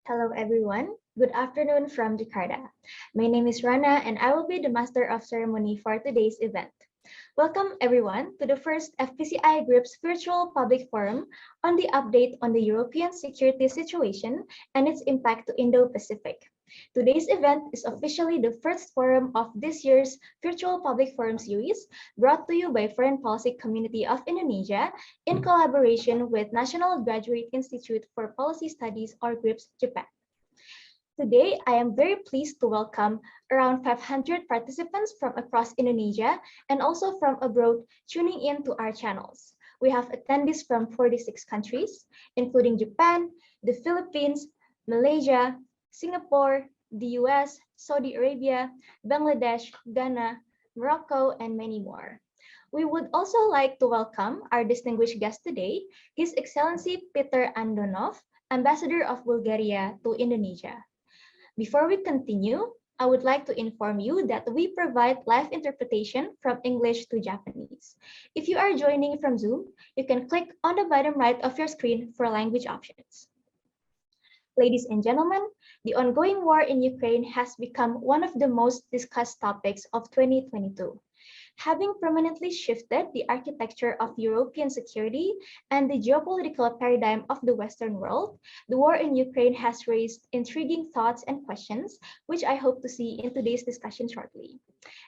Hello everyone. Good afternoon from Jakarta. My name is Rana and I will be the Master of Ceremony for today's event. Welcome everyone to the first FPCI-GRIPS virtual public forum on the update on the European security situation and its impact to Indo-Pacific. Today's event is officially the first forum of this year's virtual public forum series brought to you by Foreign Policy Community of Indonesia in collaboration with National Graduate Institute for Policy Studies or GRIPS Japan. Today, I am very pleased to welcome around 500 participants from across Indonesia and also from abroad tuning in to our channels. We have attendees from 46 countries, including Japan, the Philippines, Malaysia, Singapore, the US, Saudi Arabia, Bangladesh, Ghana, Morocco, and many more. We would also like to welcome our distinguished guest today, His Excellency Peter Andonov, Ambassador of Bulgaria to Indonesia. Before we continue, I would like to inform you that we provide live interpretation from English to Japanese. If you are joining from Zoom, you can click on the bottom right of your screen for language options. Ladies and gentlemen, the ongoing war in Ukraine has become one of the most discussed topics of 2022. Having permanently shifted the architecture of European security and the geopolitical paradigm of the Western world, the war in Ukraine has raised intriguing thoughts and questions, which I hope to see in today's discussion shortly.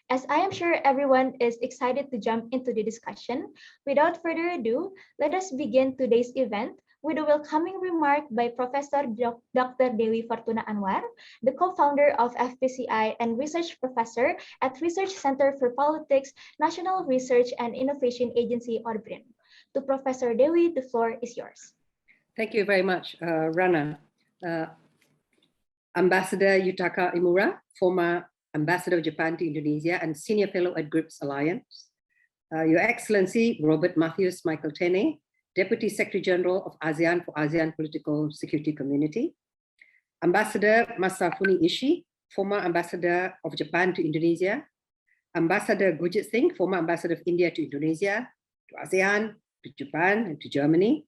As I am sure everyone is excited to jump into the discussion, without further ado, let us begin today's event with a welcoming remark by Professor Dr. Dewi Fortuna Anwar, the co-founder of FPCI and research professor at Research Center for Politics, National Research and Innovation Agency, or BRIN. To Professor Dewi, the floor is yours. Thank you very much, Rana. Ambassador Yutaka Imura, former Ambassador of Japan to Indonesia and Senior Fellow at GRIPS Alliance. Your Excellency, Robert Matthews Michael Tene, Deputy Secretary General of ASEAN for ASEAN Political Security Community. Ambassador Masafuni Ishii, former Ambassador of Japan to Indonesia. Ambassador Gurjit Singh, former Ambassador of India to Indonesia, to ASEAN, to Japan, and to Germany.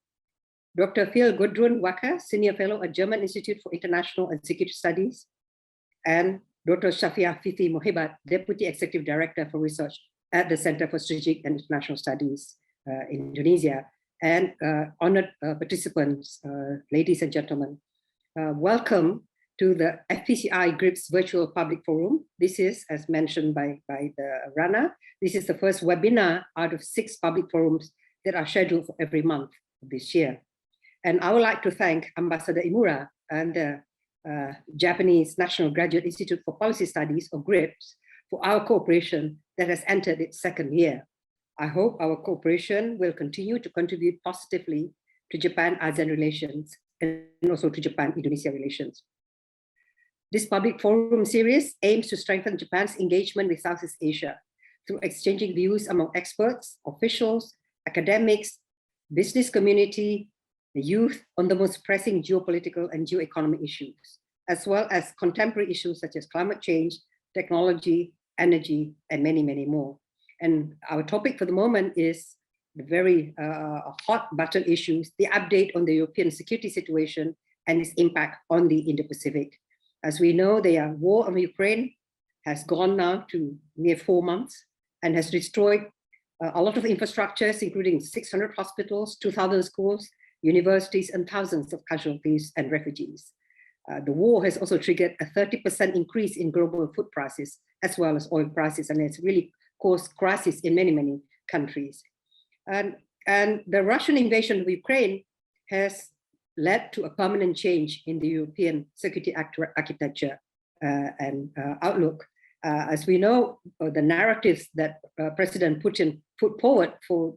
Dr. Phil Gudrun Wacker, Senior Fellow at German Institute for International and Security Studies. And Dr. Shafia Fifi Mohibat, Deputy Executive Director for Research at the Center for Strategic and International Studies in Indonesia. And honored participants, ladies and gentlemen, welcome to the FPCI-GRIPS virtual public forum. This is, as mentioned by the Rana, this is the first webinar out of 6 public forums that are scheduled for every month this year. And I would like to thank Ambassador Imura and the Japanese National Graduate Institute for Policy Studies, or GRIPS, for our cooperation that has entered its 2nd year. I hope our cooperation will continue to contribute positively to Japan-ASEAN relations and also to Japan-Indonesia relations. This public forum series aims to strengthen Japan's engagement with Southeast Asia through exchanging views among experts, officials, academics, business community, the youth on the most pressing geopolitical and geoeconomic issues, as well as contemporary issues such as climate change, technology, energy, and many, many more. And our topic for the moment is the very hot button issues, the update on the European security situation and its impact on the Indo-Pacific. As we know, the war on Ukraine has gone now to near 4 months and has destroyed a lot of infrastructures, including 600 hospitals, 2,000 schools, universities, and thousands of casualties and refugees. The war has also triggered a 30% increase in global food prices, as well as oil prices, and it's really caused crisis in many, many countries. And the Russian invasion of Ukraine has led to a permanent change in the European security architecture and outlook. As we know, the narratives that President Putin put forward for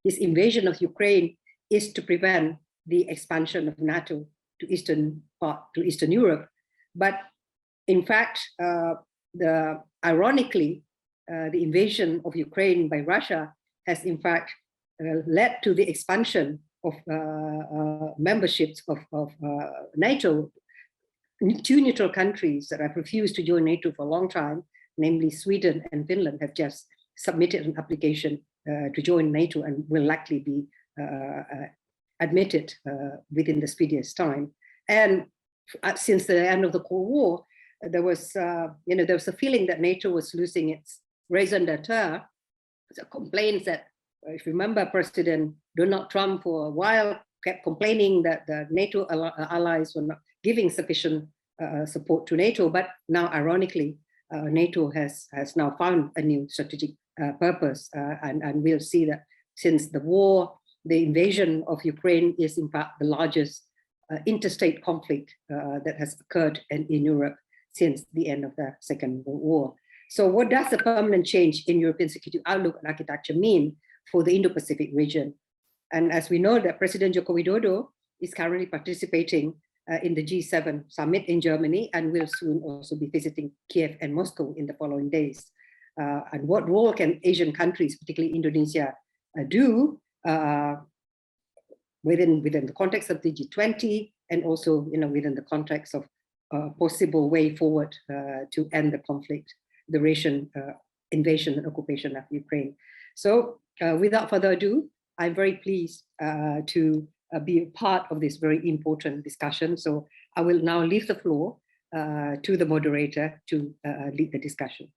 his invasion of Ukraine is to prevent the expansion of NATO to Eastern Europe. But in fact, ironically, the invasion of Ukraine by Russia has in fact led to the expansion of memberships of NATO. 2 neutral countries that have refused to join NATO for a long time, namely Sweden and Finland, have just submitted an application to join NATO and will likely be admitted within the speediest time. And since the end of the Cold War, there was a feeling that NATO was losing its raison d'etre. So complaints that, if you remember, President Donald Trump for a while kept complaining that the NATO allies were not giving sufficient support to NATO. But now, ironically, NATO has now found a new strategic purpose, and we'll see that since the war, the invasion of Ukraine is in fact the largest interstate conflict that has occurred in Europe since the end of the Second World War. So what does the permanent change in European security outlook and architecture mean for the Indo-Pacific region? And as we know that President Joko Widodo is currently participating in the G7 summit in Germany and will soon also be visiting Kiev and Moscow in the following days. And what role can Asian countries, particularly Indonesia, do within the context of the G20 and also within the context of a possible way forward to end the conflict, the Russian invasion and occupation of Ukraine. So without further ado, I'm very pleased to be a part of this very important discussion. So I will now leave the floor to the moderator to lead the discussion.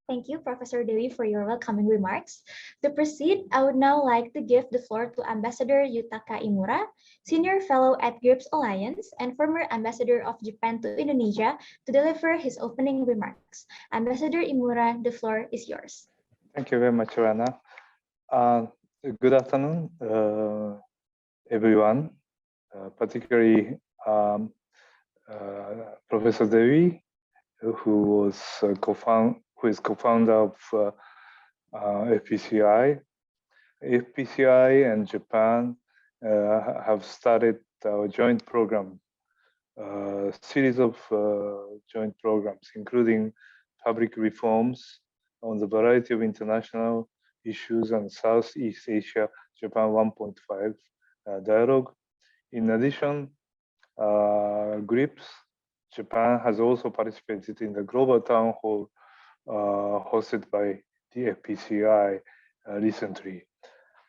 Thank you, Professor Dewi, for your welcoming remarks. To proceed, I would now like to give the floor to Ambassador Yutaka Imura, Senior Fellow at GRIPS Alliance and former Ambassador of Japan to Indonesia, to deliver his opening remarks. Ambassador Imura, the floor is yours. Thank you very much, Rana. Good afternoon, everyone, particularly Professor Dewi, who is co-founder of FPCI. FPCI and Japan have started a joint program, a series of joint programs, including public reforms on the variety of international issues and Southeast Asia Japan 1.5 dialogue. In addition, GRIPS Japan has also participated in the global town hall hosted by the FPCI recently.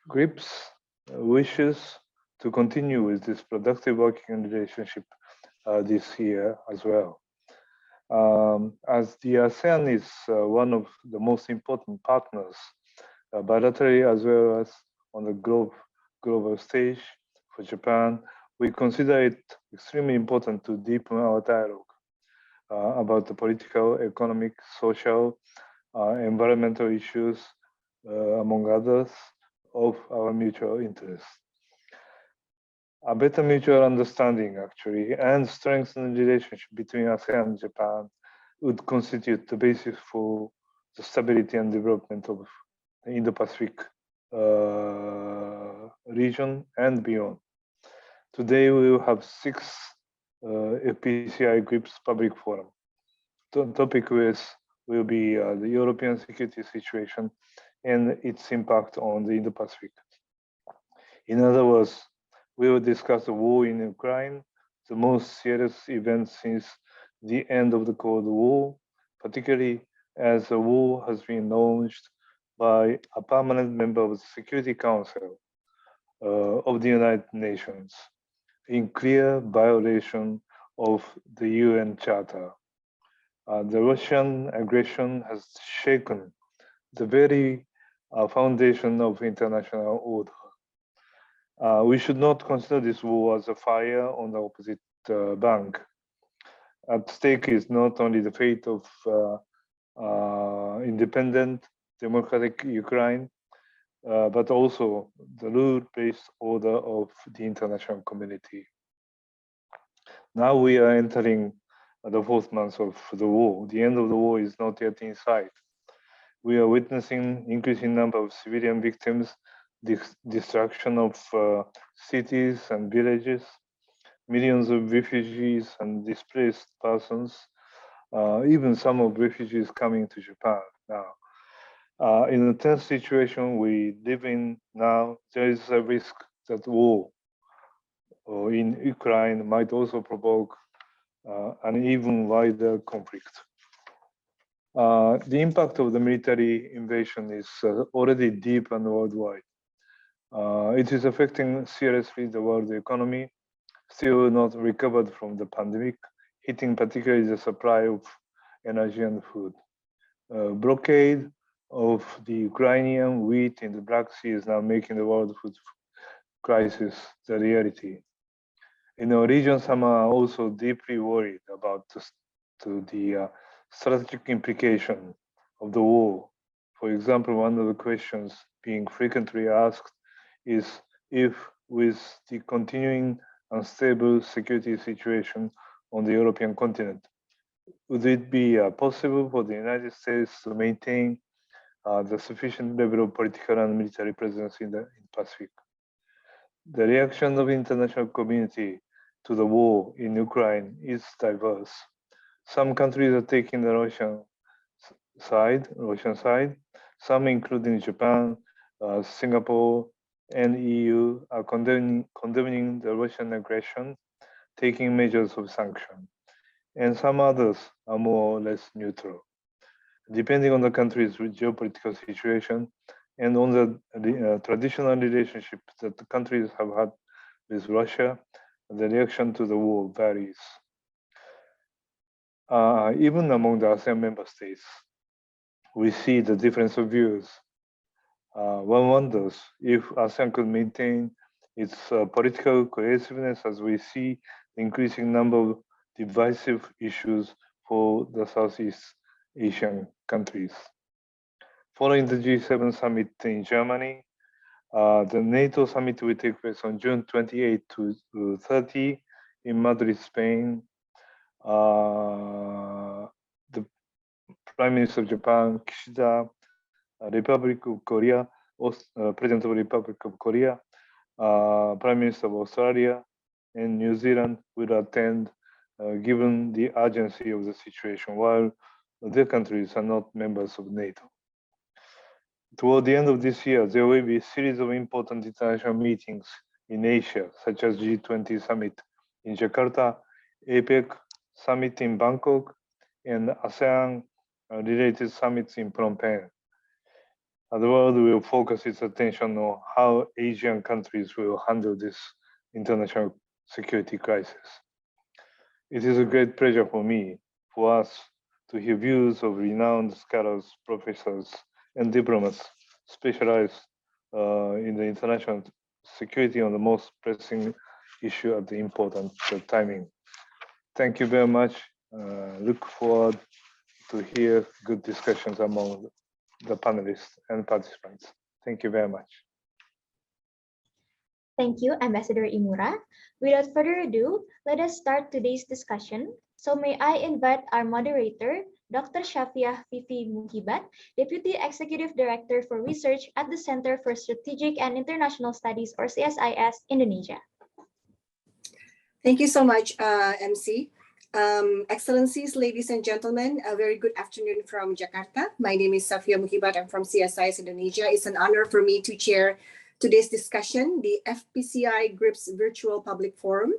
GRIPS wishes to continue with this productive working relationship this year as well. As the ASEAN is one of the most important partners, bilaterally as well as on the global stage for Japan, we consider it extremely important to deepen our dialogue about the political, economic, social, environmental issues, among others, of our mutual interest. A better mutual understanding, actually, and strengthened relationship between ASEAN and Japan would constitute the basis for the stability and development of the Indo-Pacific region and beyond. Today, we will have 6 FPCI-GRIPS public forum. The topic will be the European security situation and its impact on the Indo-Pacific. In other words, we will discuss the war in Ukraine, the most serious event since the end of the Cold War, particularly as the war has been launched by a permanent member of the Security Council of the United Nations in clear violation of the UN Charter. The Russian aggression has shaken the very foundation of international order. We should not consider this war as a fire on the opposite bank. At stake is not only the fate of independent, democratic Ukraine, but also the rule-based order of the international community. Now we are entering the 4th month of the war. The end of the war is not yet in sight. We are witnessing increasing number of civilian victims, destruction of cities and villages, millions of refugees and displaced persons, even some of refugees coming to Japan now. In a tense situation we live in now, there is a risk that war in Ukraine might also provoke an even wider conflict. The impact of the military invasion is already deep and worldwide. It is affecting seriously the world economy, still not recovered from the pandemic, hitting particularly the supply of energy and food. Blockade of the Ukrainian wheat in the Black Sea is now making the world food crisis the reality. In our region, some are also deeply worried about the strategic implication of the war. For example, one of the questions being frequently asked is if, with the continuing unstable security situation on the European continent, would it be possible for the United States to maintain the sufficient level of political and military presence in the Pacific? The reaction of the international community to the war in Ukraine is diverse. Some countries are taking the Russian side, some including Japan, Singapore, and EU are condemning the Russian aggression, taking measures of sanction. And some others are more or less neutral. Depending on the country's geopolitical situation and on the traditional relationship that the countries have had with Russia, the reaction to the war varies. Even among the ASEAN member states, we see the difference of views. One wonders if ASEAN could maintain its political cohesiveness as we see the increasing number of divisive issues for the Southeast Asian countries. Following the G7 summit in Germany, the Nato Summit will take place on June 28 to 30 in Madrid, Spain. The Prime Minister of Japan, Kishida, Republic of Korea, President of the Republic of Korea, Prime Minister of Australia, and New Zealand will attend given the urgency of the situation, while their countries are not members of NATO. Toward the end of this year, there will be a series of important international meetings in Asia, such as G20 Summit in Jakarta, APEC Summit in Bangkok, and ASEAN-related summits in Phnom Penh. The world will focus its attention on how Asian countries will handle this international security crisis. It is a great pleasure for me, for us, to hear views of renowned scholars, professors, and diplomats specialized in the international security on the most pressing issue at the important timing. Thank you very much. Look forward to hear good discussions among the panelists and participants. Thank you very much. Thank you, Ambassador Imura. Without further ado, let us start today's discussion. So may I invite our moderator, Dr. Shafia Fifi Mukibat, Deputy Executive Director for Research at the Center for Strategic and International Studies, or CSIS, Indonesia. Thank you so much, MC. Excellencies, ladies and gentlemen, a very good afternoon from Jakarta. My name is Shafia Mukibat. I'm from CSIS Indonesia. It's an honor for me to chair today's discussion, the FPCI-GRIPS Virtual Public Forum,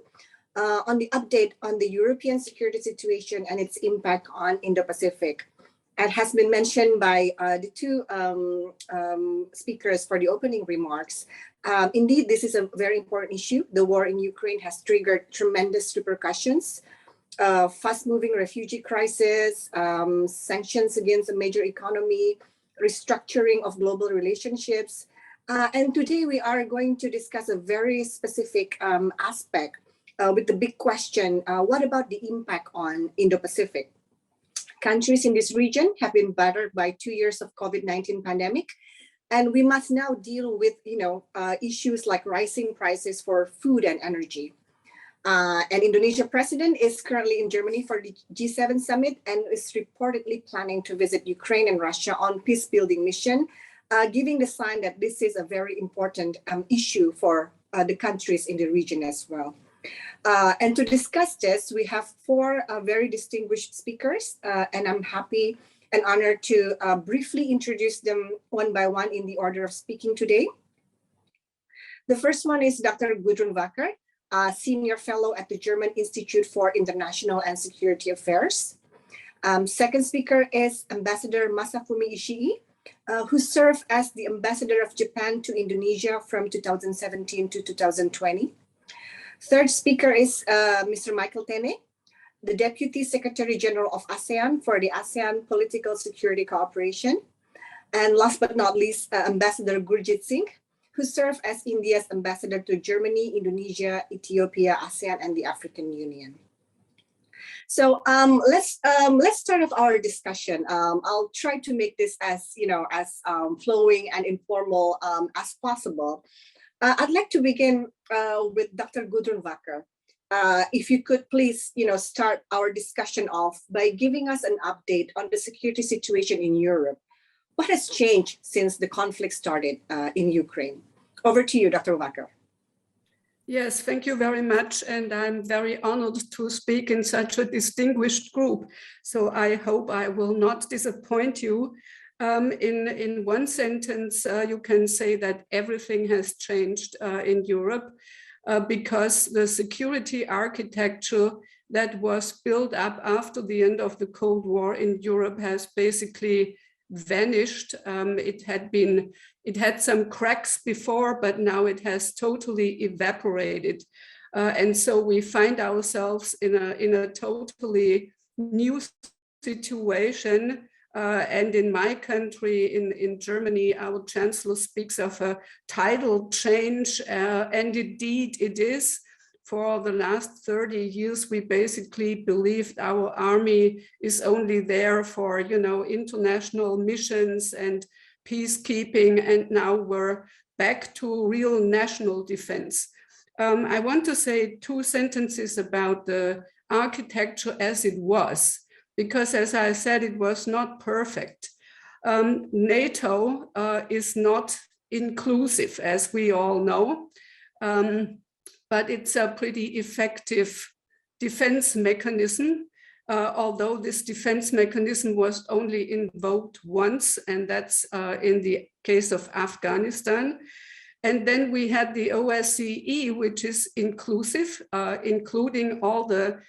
on the update on the European security situation and its impact on Indo-Pacific. It has been mentioned by the two speakers for the opening remarks. Indeed, this is a very important issue. The war in Ukraine has triggered tremendous repercussions. Fast-moving refugee crisis, sanctions against a major economy, restructuring of global relationships. And today we are going to discuss a very specific aspect with the big question, what about the impact on Indo-Pacific? Countries in this region have been battered by 2 years of COVID-19 pandemic, and we must now deal with issues like rising prices for food and energy. And Indonesia president is currently in Germany for the G7 summit and is reportedly planning to visit Ukraine and Russia on peace building mission, giving the sign that this is a very important issue for the countries in the region as well. And to discuss this, we have four very distinguished speakers, and I'm happy and honored to briefly introduce them one by one in the order of speaking today. The first one is Dr. Gudrun Wacker, Senior Fellow at the German Institute for International and Security Affairs. Second speaker is Ambassador Masafumi Ishii, who served as the ambassador of Japan to Indonesia from 2017 to 2020. Third speaker is Mr. Michael Tene, the Deputy Secretary General of ASEAN for the ASEAN Political Security Cooperation. And last but not least, Ambassador Gurjit Singh, who served as India's ambassador to Germany, Indonesia, Ethiopia, ASEAN, and the African Union. So let's start off our discussion. I'll try to make this as flowing and informal as possible. I'd like to begin with Dr. Gudrun Wacker. If you could please, start our discussion off by giving us an update on the security situation in Europe. What has changed since the conflict started in Ukraine? Over to you, Dr. Wacker. Yes, thank you very much. And I'm very honored to speak in such a distinguished group. So I hope I will not disappoint you. In one sentence, you can say that everything has changed in Europe because the security architecture that was built up after the end of the Cold War in Europe has basically vanished. It had some cracks before, but now it has totally evaporated. And so we find ourselves in a totally new situation. And in my country, in Germany, our chancellor speaks of a tidal change, and indeed it is. For the last 30 years, we basically believed our army is only there for, international missions and peacekeeping, and now we're back to real national defense. I want to say 2 sentences about the architecture as it was, because as I said, it was not perfect. NATO is not inclusive, as we all know. But it's a pretty effective defense mechanism, although this defense mechanism was only invoked once, and that's in the case of Afghanistan. And then we had the OSCE, which is inclusive, including all the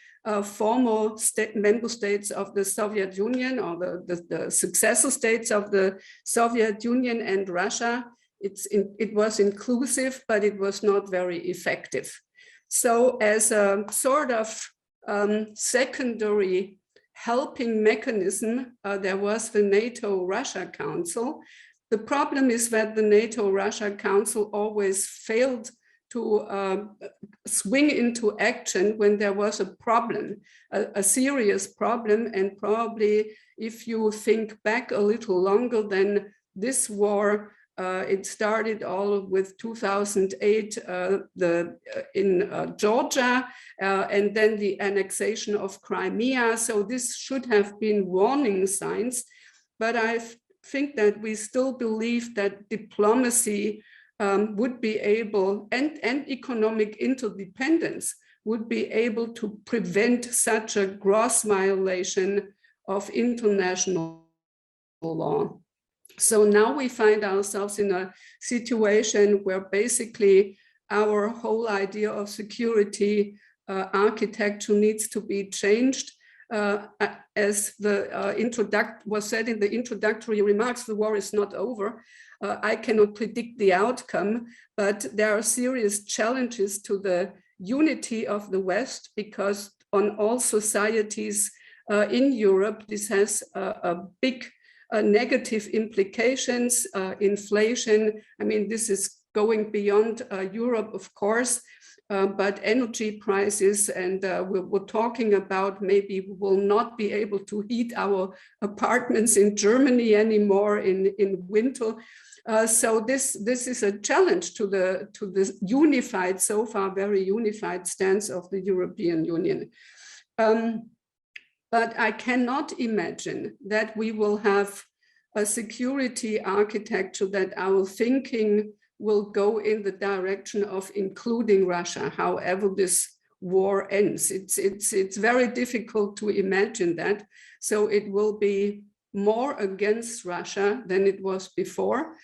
former member states of the Soviet Union, or the successor states of the Soviet Union and Russia. It was inclusive, but it was not very effective. So as a sort of secondary helping mechanism, there was the Nato-Russia Council. The problem is that the Nato-Russia Council always failed to swing into action when there was a problem, a serious problem. And probably if you think back a little longer, then this war, it started all with 2008 in Georgia, and then the annexation of Crimea. So this should have been warning signs, but I think that we still believe that diplomacy would be able, and economic interdependence would be able to prevent such a gross violation of international law. So now we find ourselves in a situation where basically our whole idea of security architecture needs to be changed. As the was said in the introductory remarks, the war is not over. I cannot predict the outcome, but there are serious challenges to the unity of the West, because on all societies in Europe, this has a big negative implications. Inflation, I mean, this is going beyond Europe, of course, but energy prices, and we're talking about maybe we will not be able to heat our apartments in Germany anymore in winter. So this is a challenge to the unified, so far very unified stance of the European Union. But I cannot imagine that we will have a security architecture that our thinking will go in the direction of including Russia, however this war ends. It's very difficult to imagine that. So it will be more against Russia than it was before.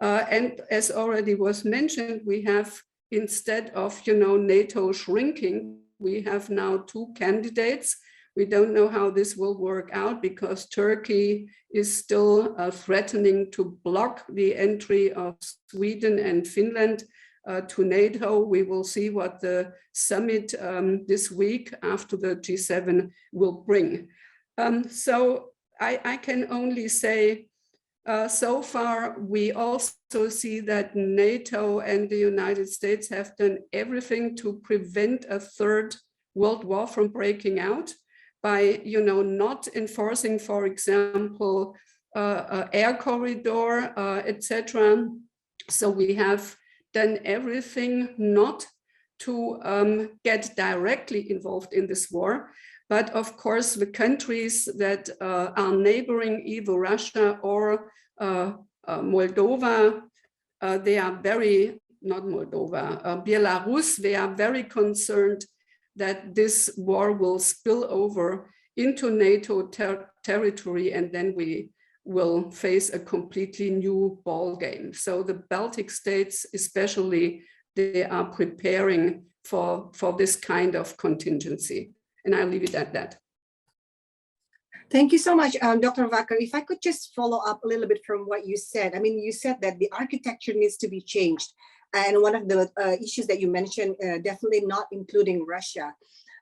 And as already was mentioned, we have, instead of NATO shrinking, we have now 2 candidates. We don't know how this will work out because Turkey is still threatening to block the entry of Sweden and Finland to NATO. We will see what the summit this week after the G7 will bring. So I can only say, so far, we also see that NATO and the United States have done everything to prevent a third world war from breaking out by, not enforcing, for example, air corridor, etc. So we have done everything not to get directly involved in this war. But of course, the countries that are neighboring either Russia or Moldova, they are Belarus, they are very concerned that this war will spill over into NATO territory, and then we will face a completely new ball game. So the Baltic states, especially, they are preparing for this kind of contingency. And I'll leave it at that. Thank you so much, Dr. Vacker. If I could just follow up a little bit from what you said. I mean, you said that the architecture needs to be changed. And one of the issues that you mentioned, definitely not including Russia.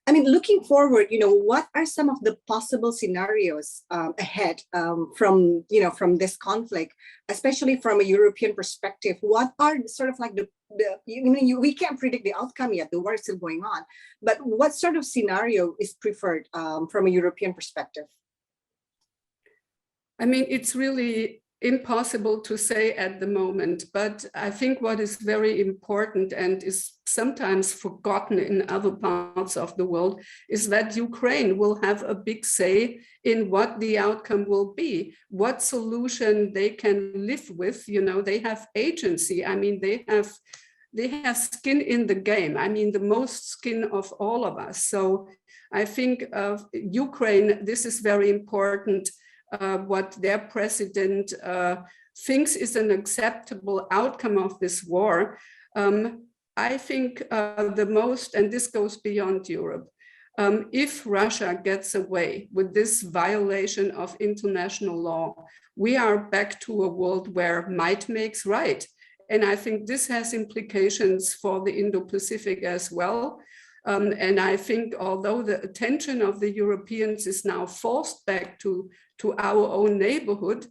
I mean, looking forward, what are some of the possible scenarios ahead from this conflict, especially from a European perspective? What are sort of like we can't predict the outcome yet, the war is still going on, but what sort of scenario is preferred from a European perspective? I mean, it's really impossible to say at the moment, but I think what is very important and is sometimes forgotten in other parts of the world is that Ukraine will have a big say in what the outcome will be, what solution they can live with. They have agency. I mean, they have skin in the game. I mean, the most skin of all of us. So I think of Ukraine, this is very important. What their president thinks is an acceptable outcome of this war. I think the most, and this goes beyond Europe, if Russia gets away with this violation of international law, we are back to a world where might makes right. And I think this has implications for the Indo-Pacific as well. And I think although the attention of the Europeans is now forced back to our own neighborhood,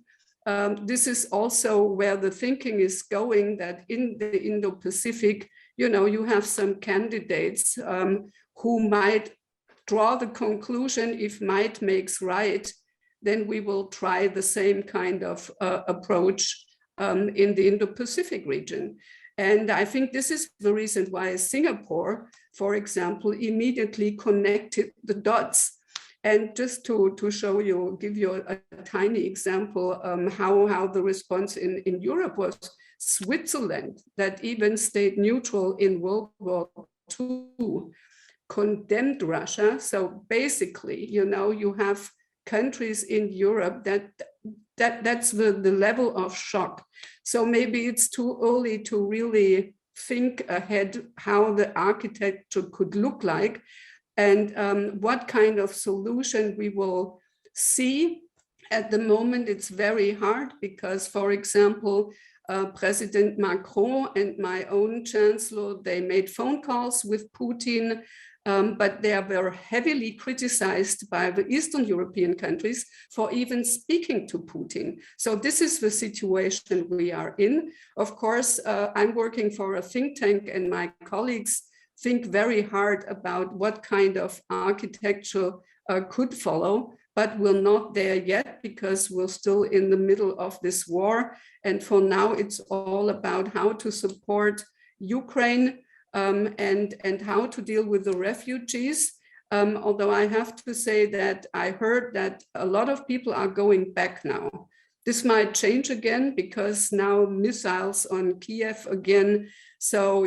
this is also where the thinking is going, that in the Indo-Pacific, you have some candidates who might draw the conclusion, if might makes right, then we will try the same kind of approach in the Indo-Pacific region. And I think this is the reason why Singapore, for example, immediately connected the dots. And just to show you, give you a tiny example how the response in Europe was, Switzerland, that even stayed neutral in World War II, condemned Russia. So basically, you have countries in Europe that's the level of shock. So maybe it's too early to really think ahead how the architecture could look like and what kind of solution we will see. At the moment, it's very hard because, for example, President Macron and my own chancellor, they made phone calls with Putin, but they were heavily criticized by the Eastern European countries for even speaking to Putin. So this is the situation we are in. Of course, I'm working for a think tank and my colleagues think very hard about what kind of architecture could follow, but we're not there yet because we're still in the middle of this war. And for now, it's all about how to support Ukraine and how to deal with the refugees. Although I have to say that I heard that a lot of people are going back now. This might change again because now missiles on Kiev again. So,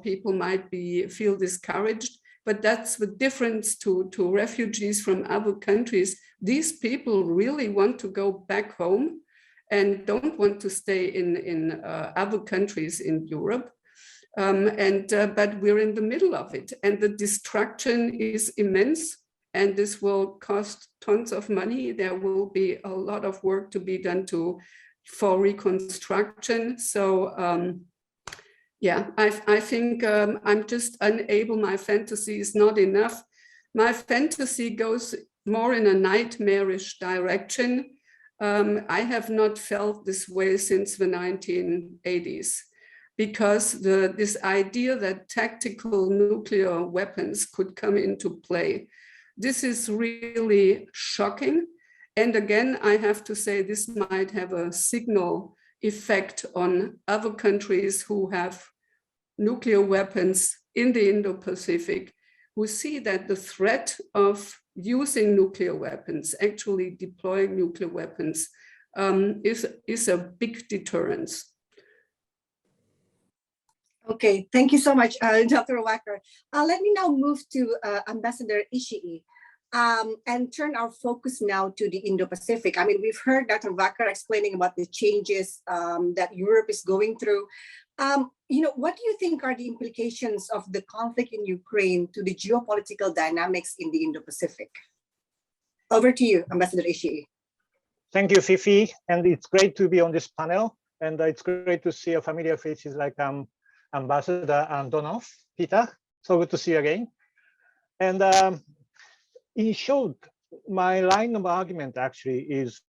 people might feel discouraged, but that's the difference to refugees from other countries. These people really want to go back home and don't want to stay in other countries in Europe. But we're in the middle of it and the destruction is immense. and this will cost tons of money. There will be a lot of work to be done for reconstruction. So yeah, I think I'm just unable, my fantasy is not enough. My fantasy goes more in a nightmarish direction. I have not felt this way since the 1980s, because this idea that tactical nuclear weapons could come into play, this is really shocking. And again, I have to say this might have a signal effect on other countries who have nuclear weapons in the Indo-Pacific, who see that the threat of using nuclear weapons, actually deploying nuclear weapons, is a big deterrence. Okay, thank you so much, Dr. Wacker. Let me now move to Ambassador Ishii and turn our focus now to the Indo-Pacific. I mean, we've heard Dr. Wacker explaining about the changes that Europe is going through. What do you think are the implications of the conflict in Ukraine to the geopolitical dynamics in the Indo-Pacific? Over to you, Ambassador Ishii. Thank you, Fifi. And it's great to be on this panel. And it's great to see familiar faces like Ambassador Antonov, Peter. So good to see you again. And in short, my line of argument actually is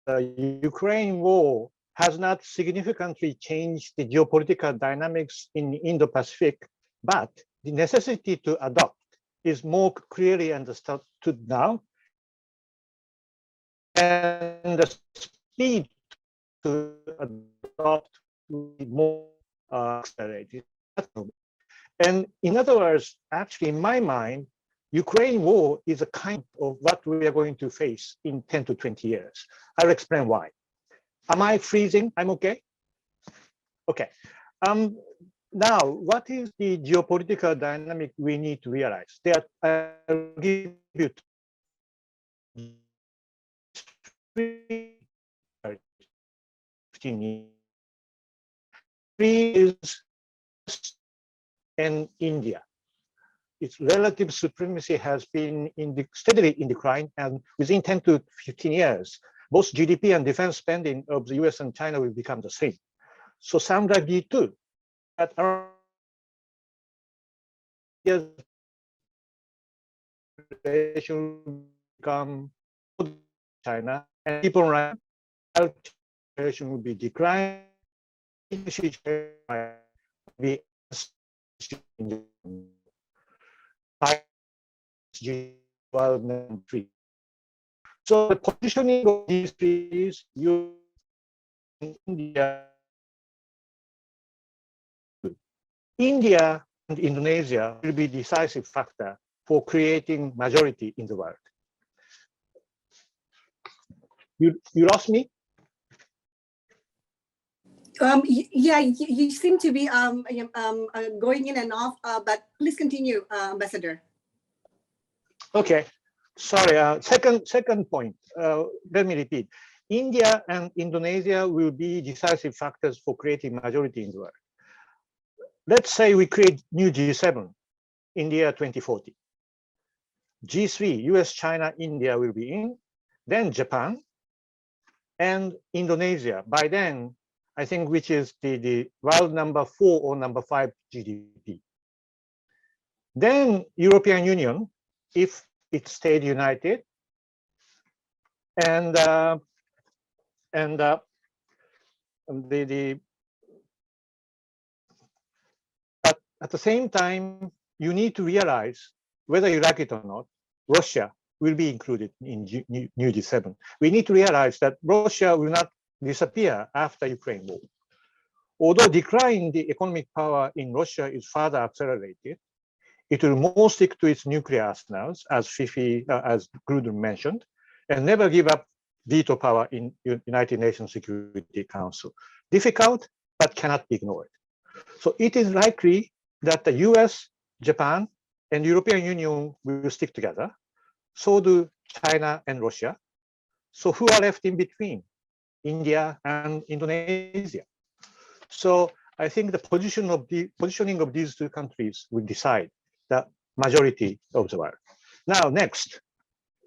the Ukraine war has not significantly changed the geopolitical dynamics in the Indo-Pacific, but the necessity to adopt is more clearly understood now. And the speed to adopt will be more accelerated. And in other words, actually, in my mind, Ukraine war is a kind of what we are going to face in 10 to 20 years. I'll explain why. Am I freezing? I'm okay? Okay. Now, what is the geopolitical dynamic we need to realize? I'll give you three is in India. Its relative supremacy has been steadily in decline, and within 10 to 15 years, both GDP and defense spending of the US and China will become the same. So sound like G2, but our relation will become China, and people around relation will be declined. So the positioning of these three is India and Indonesia will be decisive factor for creating majority in the world. You lost me? Yeah, you seem to be going in and off, but please continue, Ambassador. Okay, sorry. Second point. Let me repeat. India and Indonesia will be decisive factors for creating majority in the world. Let's say we create new G7, India 2040. G3, US, China, India will be in, then Japan, and Indonesia. By then, I think which is the world number 4 or number 5 GDP. Then European Union, if it stayed united, and at the same time, you need to realize, whether you like it or not, Russia will be included in new G7. We need to realize that Russia will not disappear after Ukraine war. Although decline in the economic power in Russia is further accelerated, it will more stick to its nuclear arsenals, as as Grudem mentioned, and never give up veto power in United Nations Security Council. Difficult, but cannot be ignored. So it is likely that the US, Japan, and European Union will stick together. So do China and Russia. So who are left in between? India and Indonesia. So I think the positioning of these two countries will decide the majority of the world. Now, next,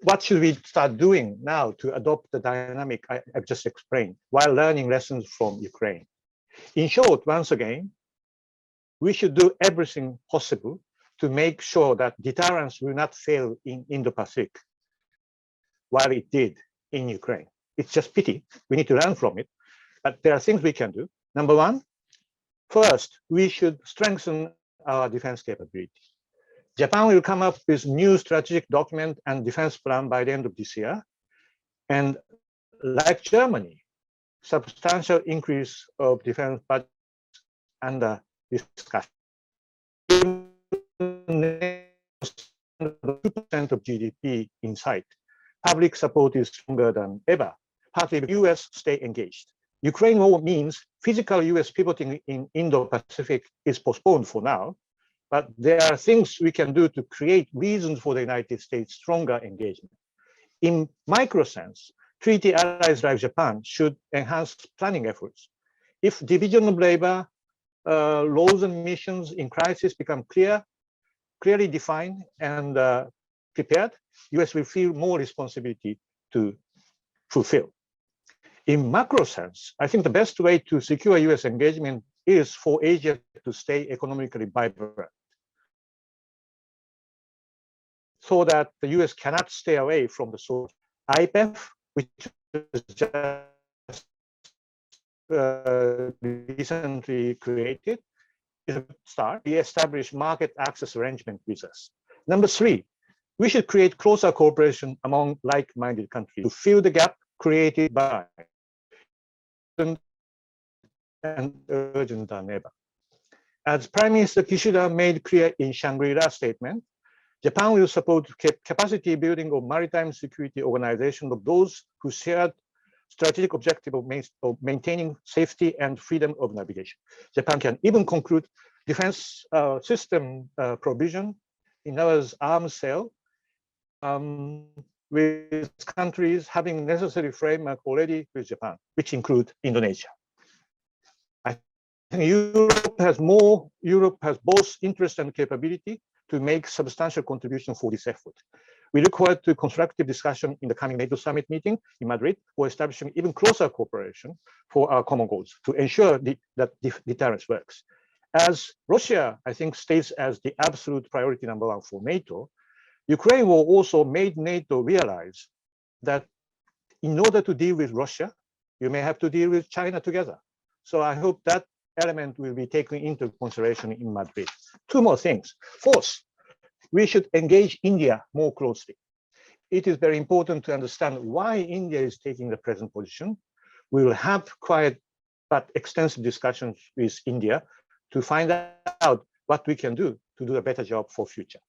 what should we start doing now to adopt the dynamic I've just explained while learning lessons from Ukraine? In short, once again, we should do everything possible to make sure that deterrence will not fail in Indo-Pacific while it did in Ukraine. It's just pity. We need to learn from it. But there are things we can do. Number one, first, we should strengthen our defense capability. Japan will come up with new strategic document and defense plan by the end of this year. And like Germany, substantial increase of defense budget under discussion. 2% of GDP in sight. Public support is stronger than ever. Partly the US stay engaged. Ukraine war means physical US pivoting in Indo-Pacific is postponed for now, but there are things we can do to create reasons for the United States' stronger engagement. In micro sense, treaty allies like Japan should enhance planning efforts. If division of labor, roles and missions in crisis become clearly defined and prepared, US will feel more responsibility to fulfill. In macro sense, I think the best way to secure US engagement is for Asia to stay economically vibrant, so that the US cannot stay away from the source. IPEF, which is just recently created, is a start. We establish market access arrangement with us. Number three, we should create closer cooperation among like-minded countries to fill the gap created by and urgent than ever. As Prime Minister Kishida made clear in Shangri-La statement, Japan will support capacity building of maritime security organization of those who shared strategic objective of maintaining safety and freedom of navigation. Japan can even conclude defense system provision, in other words, arms sale, with countries having necessary framework already with Japan, which include Indonesia. I think Europe has both interest and capability to make substantial contribution for this effort. We look forward to constructive discussion in the coming Nato Summit meeting in Madrid for establishing even closer cooperation for our common goals to ensure that deterrence works. As Russia, I think, stays as the absolute priority number one for NATO, Ukraine war also made NATO realize that in order to deal with Russia, you may have to deal with China together. So I hope that element will be taken into consideration in Madrid. Two more things. Fourth, we should engage India more closely. It is very important to understand why India is taking the present position. We will have quiet but extensive discussions with India to find out what we can do to do a better job for future.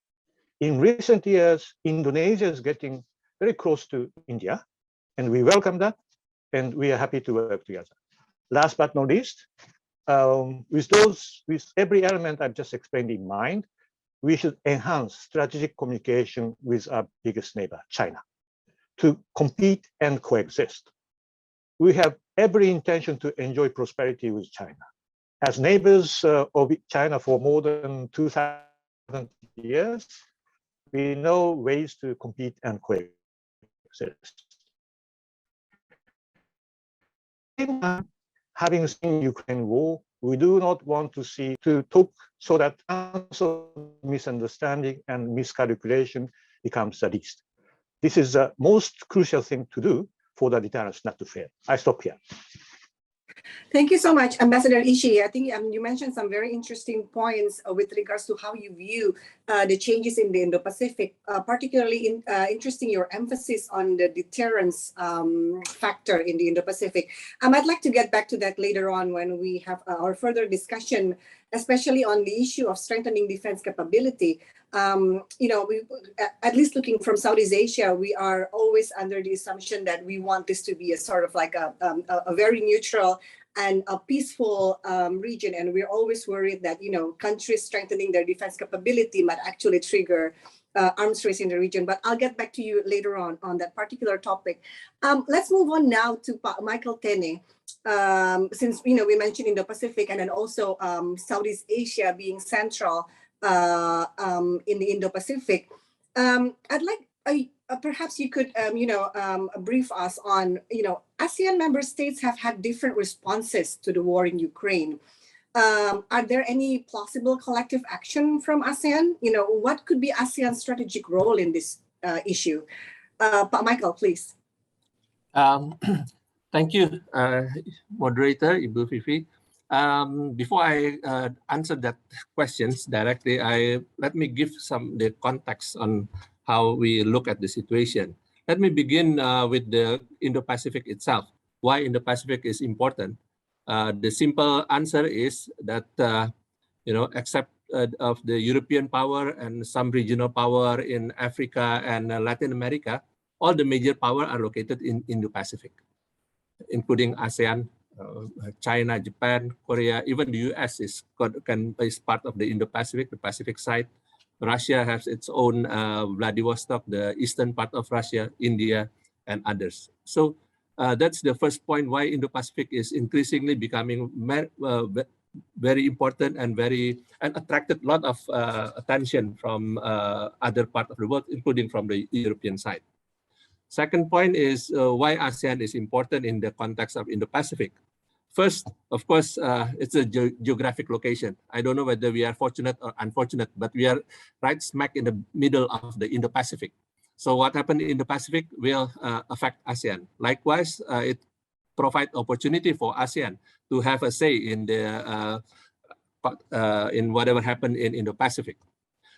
In recent years, Indonesia is getting very close to India, and we welcome that, and we are happy to work together. Last but not least, with every element I've just explained in mind, we should enhance strategic communication with our biggest neighbor, China, to compete and coexist. We have every intention to enjoy prosperity with China. As neighbors of China for more than 2,000 years, we know ways to compete and coexist. Having seen Ukraine war, we do not want to talk so that misunderstanding and miscalculation becomes the least. This is the most crucial thing to do for the deterrence not to fail. I stop here. Thank you so much, Ambassador Ishii. I think you mentioned some very interesting points with regards to how you view the changes in the Indo-Pacific, particularly interesting your emphasis on the deterrence factor in the Indo-Pacific. I'd like to get back to that later on when we have our further discussion, especially on the issue of strengthening defense capability. We, at least looking from Southeast Asia, we are always under the assumption that we want this to be a sort of like a very neutral and a peaceful region, and we're always worried that countries strengthening their defense capability might actually trigger arms race in the region. But I'll get back to you later on that particular topic. Let's move on now to Michael Tene. Since we mentioned Indo-Pacific and then also Southeast Asia being central in the Indo-Pacific, I'd like perhaps you could, brief us on, ASEAN member states have had different responses to the war in Ukraine. Are there any plausible collective action from ASEAN? What could be ASEAN's strategic role in this issue? Pak Michael, please. Thank you, moderator, Ibu Fifi. Before I answer that questions directly, let me give the context on how we look at the situation. Let me begin with the Indo-Pacific itself. Why Indo-Pacific is important? The simple answer is that, except of the European power and some regional power in Africa and Latin America, all the major power are located in Indo-Pacific, including ASEAN, China, Japan, Korea, even the US is part of the Indo-Pacific, the Pacific side. Russia has its own Vladivostok, the eastern part of Russia, India, and others. So that's the first point why Indo-Pacific is increasingly becoming very important and attracted a lot of attention from other parts of the world, including from the European side. Second point is why ASEAN is important in the context of Indo-Pacific. First, of course, it's a geographic location. I don't know whether we are fortunate or unfortunate, but we are right smack in the middle of the Indo-Pacific. So what happened in the Pacific will affect ASEAN. Likewise, it provides opportunity for ASEAN to have a say in in whatever happened in Indo-Pacific.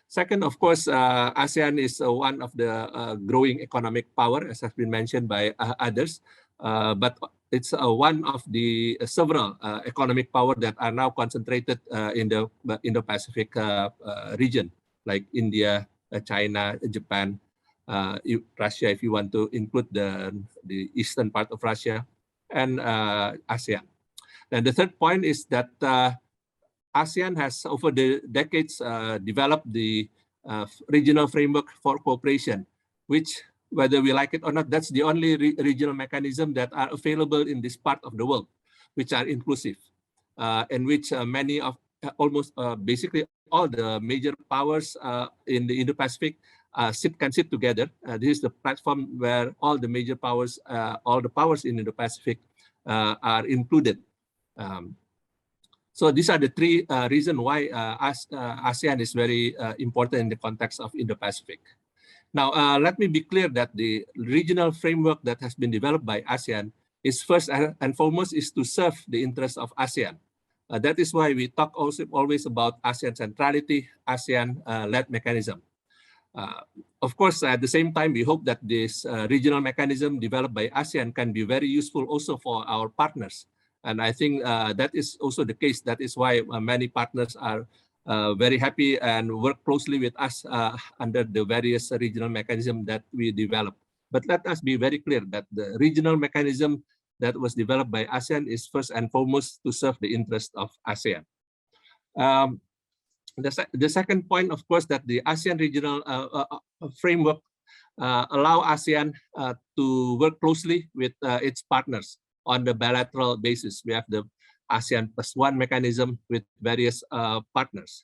Second, of course, ASEAN is one of the growing economic power, as has been mentioned by others, but it's one of the several economic power that are now concentrated in the Indo-Pacific region, like India, China, Japan, Russia, if you want to include the eastern part of Russia, and ASEAN. And the third point is that ASEAN has, over the decades, developed the regional framework for cooperation, which, whether we like it or not, that's the only regional mechanism that are available in this part of the world, which are inclusive, in which many of, almost basically all the major powers in the Indo-Pacific can sit together. This is the platform where all the major powers, all the powers in the Indo-Pacific are included. So these are the three reasons why ASEAN is very important in the context of Indo-Pacific. Now, let me be clear that the regional framework that has been developed by ASEAN is first and foremost is to serve the interests of ASEAN. That is why we talk also always about ASEAN centrality, ASEAN-led mechanism. Of course, at the same time, we hope that this regional mechanism developed by ASEAN can be very useful also for our partners. And I think that is also the case. That is why many partners are very happy and work closely with us under the various regional mechanisms that we develop. But let us be very clear that the regional mechanism that was developed by ASEAN is first and foremost to serve the interest of ASEAN. The second point, of course, that the ASEAN regional framework allow ASEAN to work closely with its partners on the bilateral basis. We have the ASEAN+1 mechanism with various partners.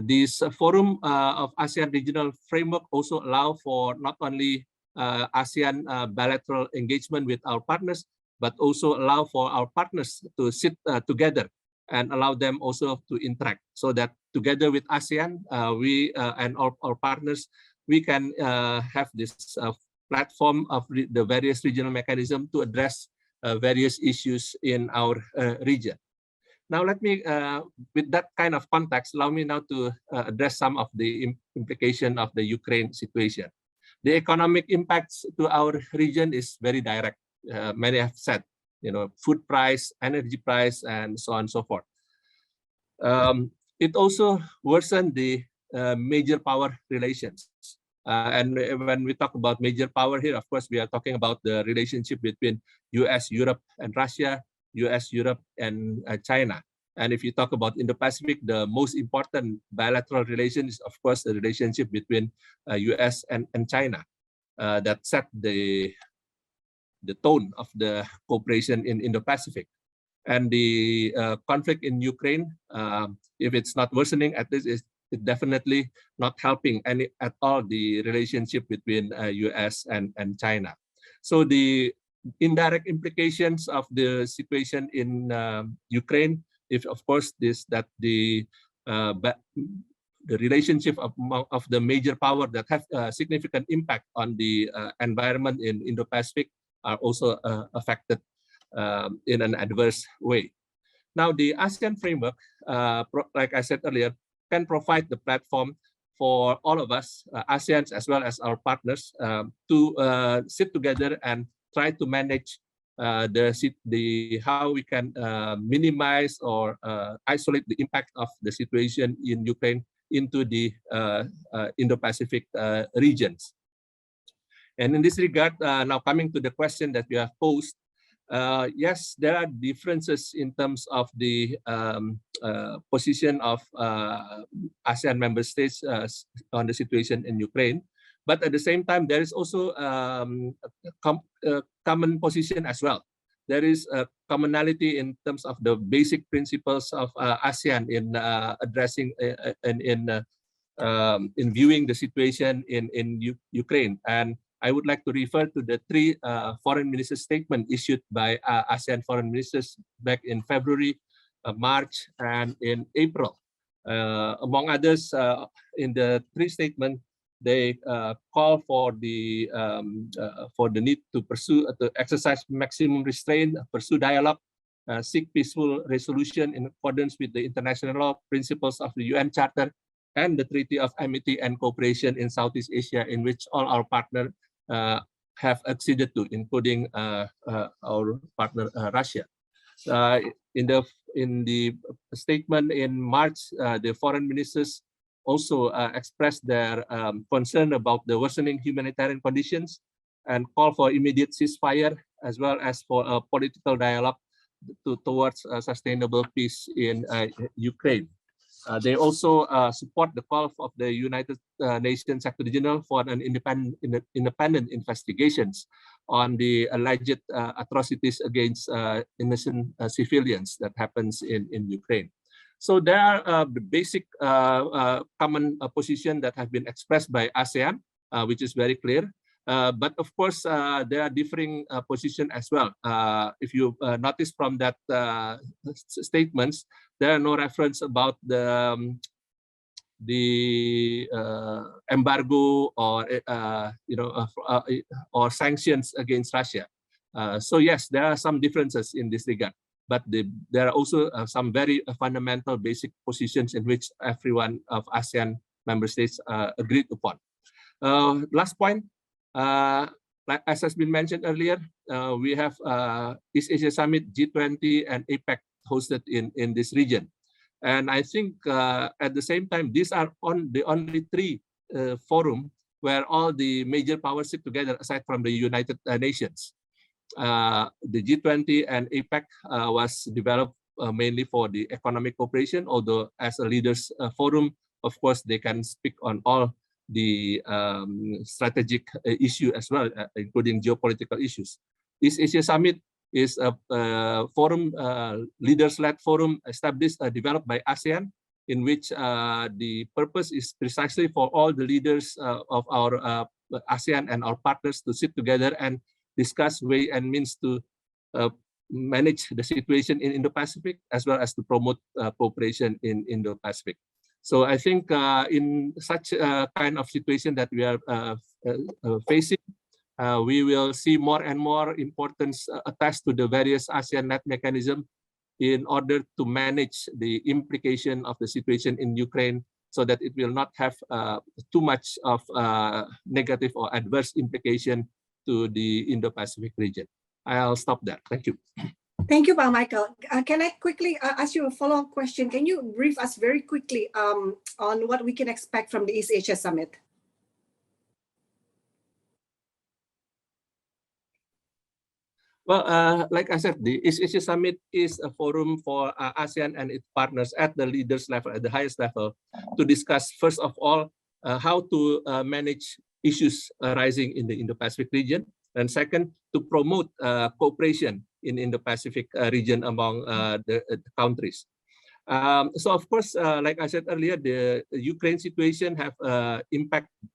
This forum of ASEAN regional framework also allow for not only ASEAN bilateral engagement with our partners, but also allow for our partners to sit together and allow them also to interact, so that together with ASEAN, we and our partners, we can have this platform of the various regional mechanisms to address various issues in our region. Now, let me, with that kind of context, allow me now to address some of the implication of the Ukraine situation. The economic impacts to our region is very direct. Many have said, food price, energy price, and so on and so forth. It also worsened the major power relations. And when we talk about major power here, of course, we are talking about the relationship between US, Europe, and Russia, US, Europe, and China. And if you talk about Indo-Pacific, the most important bilateral relation is, of course, the relationship between US and China that set the tone of the cooperation in Indo-Pacific. And the conflict in Ukraine, if it's not worsening, at least it definitely not helping at all the relationship between US and China. So the indirect implications of the situation in Ukraine, if of course that the relationship of the major power that have significant impact on the environment in Indo-Pacific are also affected in an adverse way. Now, the ASEAN framework, like I said earlier, can provide the platform for all of us, ASEANs as well as our partners, to sit together and try to manage how we can minimize or isolate the impact of the situation in Ukraine into the Indo-Pacific regions. And in this regard, now coming to the question that you have posed, yes, there are differences in terms of the position of ASEAN member states on the situation in Ukraine. But at the same time, there is also a common position as well. There is a commonality in terms of the basic principles of ASEAN in addressing in viewing the situation in Ukraine. And I would like to refer to the three foreign minister statement issued by ASEAN foreign ministers back in February, March, and in April. Among others, in the three statements, they call for the need to exercise maximum restraint, pursue dialogue, seek peaceful resolution in accordance with the international law, principles of the UN Charter, and the Treaty of Amity and Cooperation in Southeast Asia, in which all our partners have acceded to, including our partner Russia. In the statement in March, the foreign ministers also expressed their concern about the worsening humanitarian conditions and call for immediate ceasefire, as well as for a political dialogue towards sustainable peace in Ukraine. They also support the call of the United Nations Secretary General for an independent investigations on the alleged atrocities against innocent civilians that happens in Ukraine. So there are the basic common position that have been expressed by ASEAN, which is very clear. But of course, there are differing positions as well. If you notice from that statements, there are no reference about the embargo or or sanctions against Russia. So yes, there are some differences in this regard, but there are also some very fundamental basic positions in which everyone of ASEAN member states agreed upon. Last point. As has been mentioned earlier, we have East Asia Summit, G20, and APEC hosted in this region. And I think at the same time, these are the only three forums where all the major powers sit together aside from the United Nations. The G20 and APEC was developed mainly for the economic cooperation, although as a leaders forum, of course, they can speak on all the strategic issue as well, including geopolitical issues. East Asia Summit is a forum, leaders-led forum established, developed by ASEAN, in which the purpose is precisely for all the leaders of our ASEAN and our partners to sit together and discuss way and means to manage the situation in Indo-Pacific, as well as to promote cooperation in Indo-Pacific. So I think in such a kind of situation that we are facing, we will see more and more importance attached to the various ASEAN-led mechanism in order to manage the implication of the situation in Ukraine, so that it will not have too much of negative or adverse implication to the Indo-Pacific region. I'll stop there. Thank you. Thank you, Michael. Can I quickly ask you a follow-up question? Can you brief us very quickly on what we can expect from the East Asia Summit? Well, like I said, the East Asia Summit is a forum for ASEAN and its partners at the leaders level, at the highest level, to discuss, first of all, how to manage issues arising in the Indo-Pacific region, and second, to promote cooperation in the Pacific region among the countries. So of course, like I said earlier, the Ukraine situation have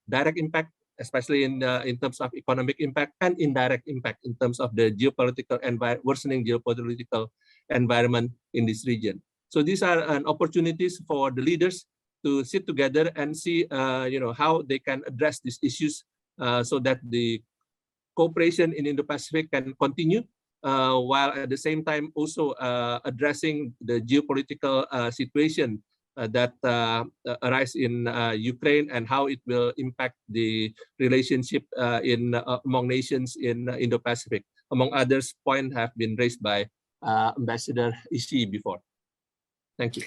direct impact, especially in terms of economic impact, and indirect impact in terms of the worsening geopolitical environment in this region. So these are opportunities for the leaders to sit together and see, how they can address these issues so that the cooperation in Indo-Pacific can continue, while at the same time also addressing the geopolitical situation that arise in Ukraine and how it will impact the relationship among nations in Indo-Pacific. Among others, points have been raised by Ambassador Ishii before. Thank you.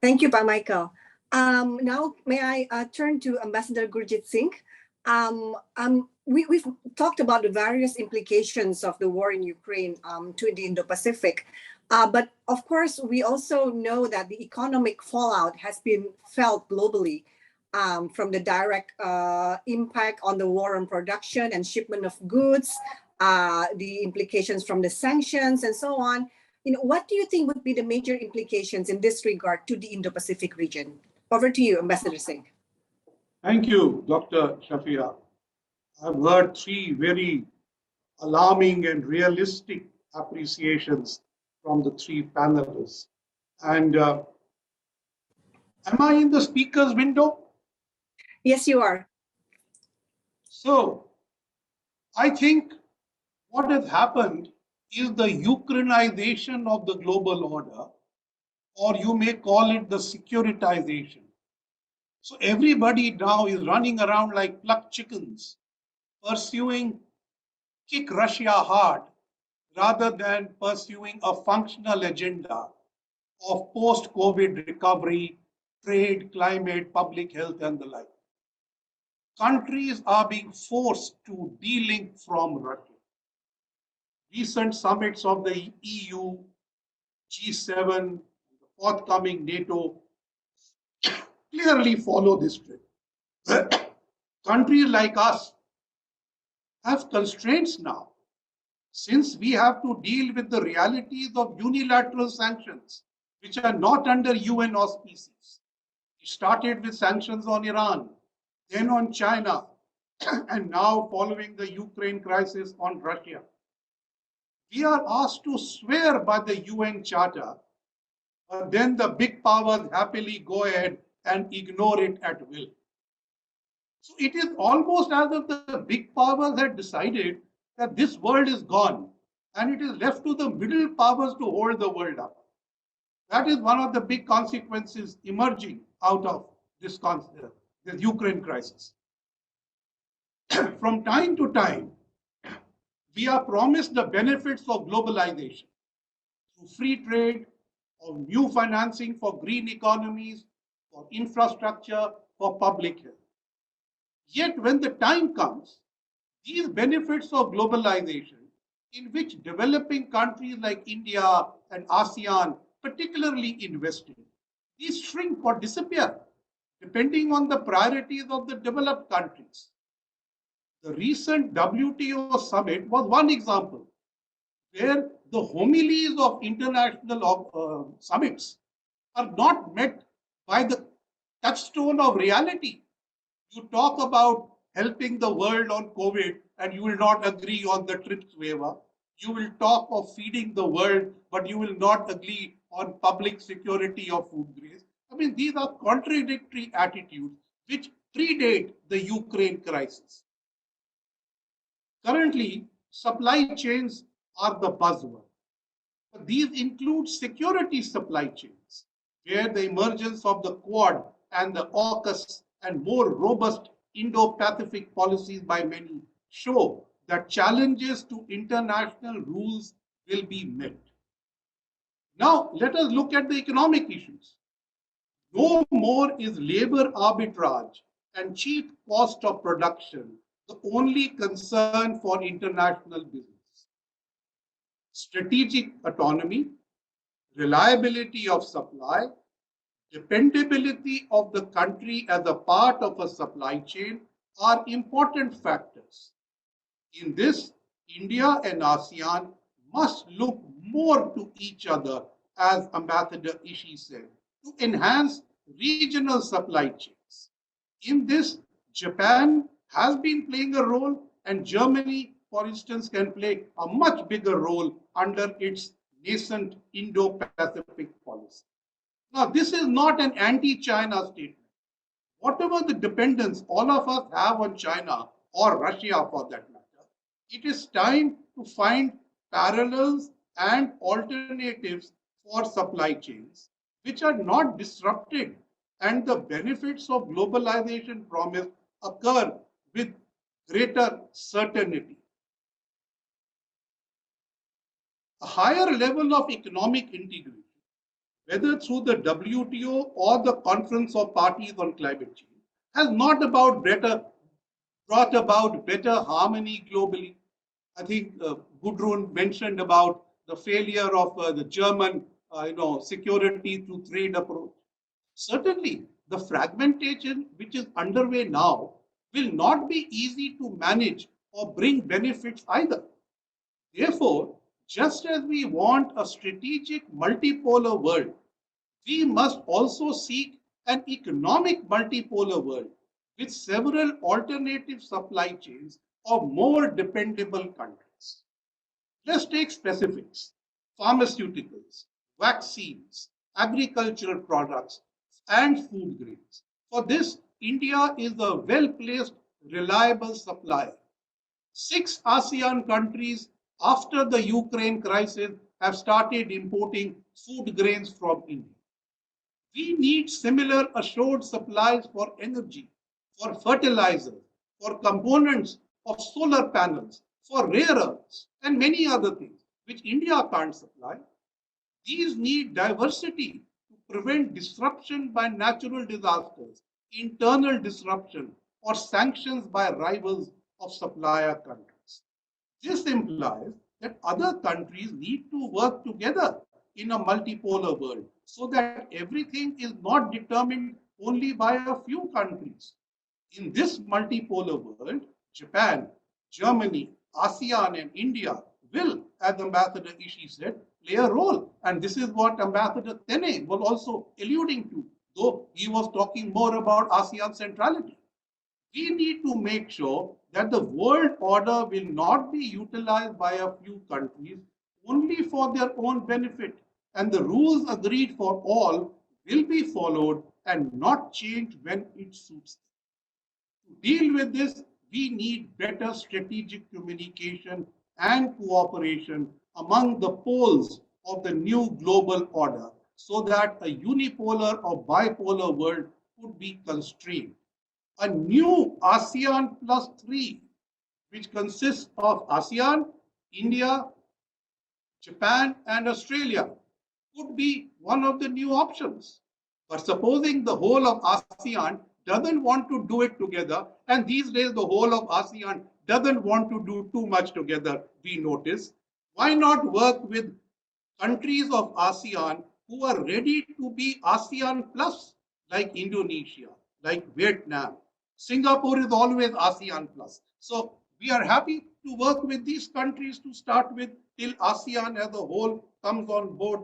Thank you, Pa Michael. Now, may I turn to Ambassador Gurjit Singh. We've talked about the various implications of the war in Ukraine to the Indo-Pacific. But of course, we also know that the economic fallout has been felt globally from the direct impact on the war on production and shipment of goods, the implications from the sanctions and so on. What do you think would be the major implications in this regard to the Indo-Pacific region? Over to you, Ambassador Singh. Thank you, Dr. Shafia. I've heard three very alarming and realistic appreciations from the three panelists. And am I in the speaker's window? Yes, you are. So I think what has happened is the Ukrainization of the global order, or you may call it the securitization. So everybody now is running around like plucked chickens, pursuing kick Russia hard rather than pursuing a functional agenda of post-COVID recovery, trade, climate, public health, and the like. Countries are being forced to de-link from Russia. Recent summits of the EU, G7, the forthcoming NATO clearly follow this trend. Countries like us have constraints now, since we have to deal with the realities of unilateral sanctions, which are not under UN auspices. It started with sanctions on Iran, then on China, and now following the Ukraine crisis on Russia. We are asked to swear by the UN Charter, but then the big powers happily go ahead and ignore it at will. So it is almost as if the big powers had decided that this world is gone and it is left to the middle powers to hold the world up. That is one of the big consequences emerging out of this Ukraine crisis. From time to time, we are promised the benefits of globalization through free trade, or new financing for green economies, for infrastructure, for public health. Yet when the time comes, these benefits of globalization, in which developing countries like India and ASEAN particularly invested, these shrink or disappear, depending on the priorities of the developed countries. The recent Wto Summit was one example, where the homilies of international summits are not met by the touchstone of reality. You talk about helping the world on COVID and you will not agree on the TRIPS waiver. You will talk of feeding the world, but you will not agree on public security of food grains. I mean, these are contradictory attitudes which predate the Ukraine crisis. Currently, supply chains are the buzzword. But these include security supply chains, where the emergence of the Quad and the AUKUS and more robust Indo-Pacific policies by many show that challenges to international rules will be met. Now, let us look at the economic issues. No more is labor arbitrage and cheap cost of production the only concern for international business. Strategic autonomy, reliability of supply, dependability of the country as a part of a supply chain are important factors. In this, India and ASEAN must look more to each other, as Ambassador Ishii said, to enhance regional supply chains. In this, Japan has been playing a role, and Germany, for instance, can play a much bigger role under its nascent Indo-Pacific policy. Now, this is not an anti-China statement. Whatever the dependence all of us have on China or Russia for that matter, it is time to find parallels and alternatives for supply chains which are not disrupted, and the benefits of globalization promise occur with greater certainty. A higher level of economic integration, whether through the WTO or the Conference of Parties on Climate Change, has not brought about better harmony globally. I think Gudrun mentioned about the failure of the German security through trade approach. Certainly, the fragmentation which is underway now will not be easy to manage or bring benefits either. Therefore, just as we want a strategic multipolar world, we must also seek an economic multipolar world with several alternative supply chains of more dependable countries. Let's take specifics: pharmaceuticals, vaccines, agricultural products, and food grains. For this, India is a well-placed, reliable supplier. 6 ASEAN countries, after the Ukraine crisis, have started importing food grains from India. We need similar assured supplies for energy, for fertilizer, for components of solar panels, for rare earths, and many other things which India can't supply. These need diversity to prevent disruption by natural disasters, internal disruption, or sanctions by rivals of supplier countries. This implies that other countries need to work together in a multipolar world so that everything is not determined only by a few countries. In this multipolar world, Japan, Germany, ASEAN, and India will, as Ambassador Ishii said, play a role. And this is what Ambassador Tene was also alluding to, though he was talking more about ASEAN centrality. We need to make sure that the world order will not be utilized by a few countries only for their own benefit, and the rules agreed for all will be followed and not changed when it suits them. To deal with this, we need better strategic communication and cooperation among the poles of the new global order so that a unipolar or bipolar world could be constrained. A new ASEAN plus 3, which consists of ASEAN, India, Japan, and Australia, could be one of the new options. But supposing the whole of ASEAN doesn't want to do it together, and these days the whole of ASEAN doesn't want to do too much together, we notice, why not work with countries of ASEAN who are ready to be ASEAN plus, like Indonesia, like Vietnam? Singapore is always ASEAN plus. So we are happy to work with these countries to start with till ASEAN as a whole comes on board.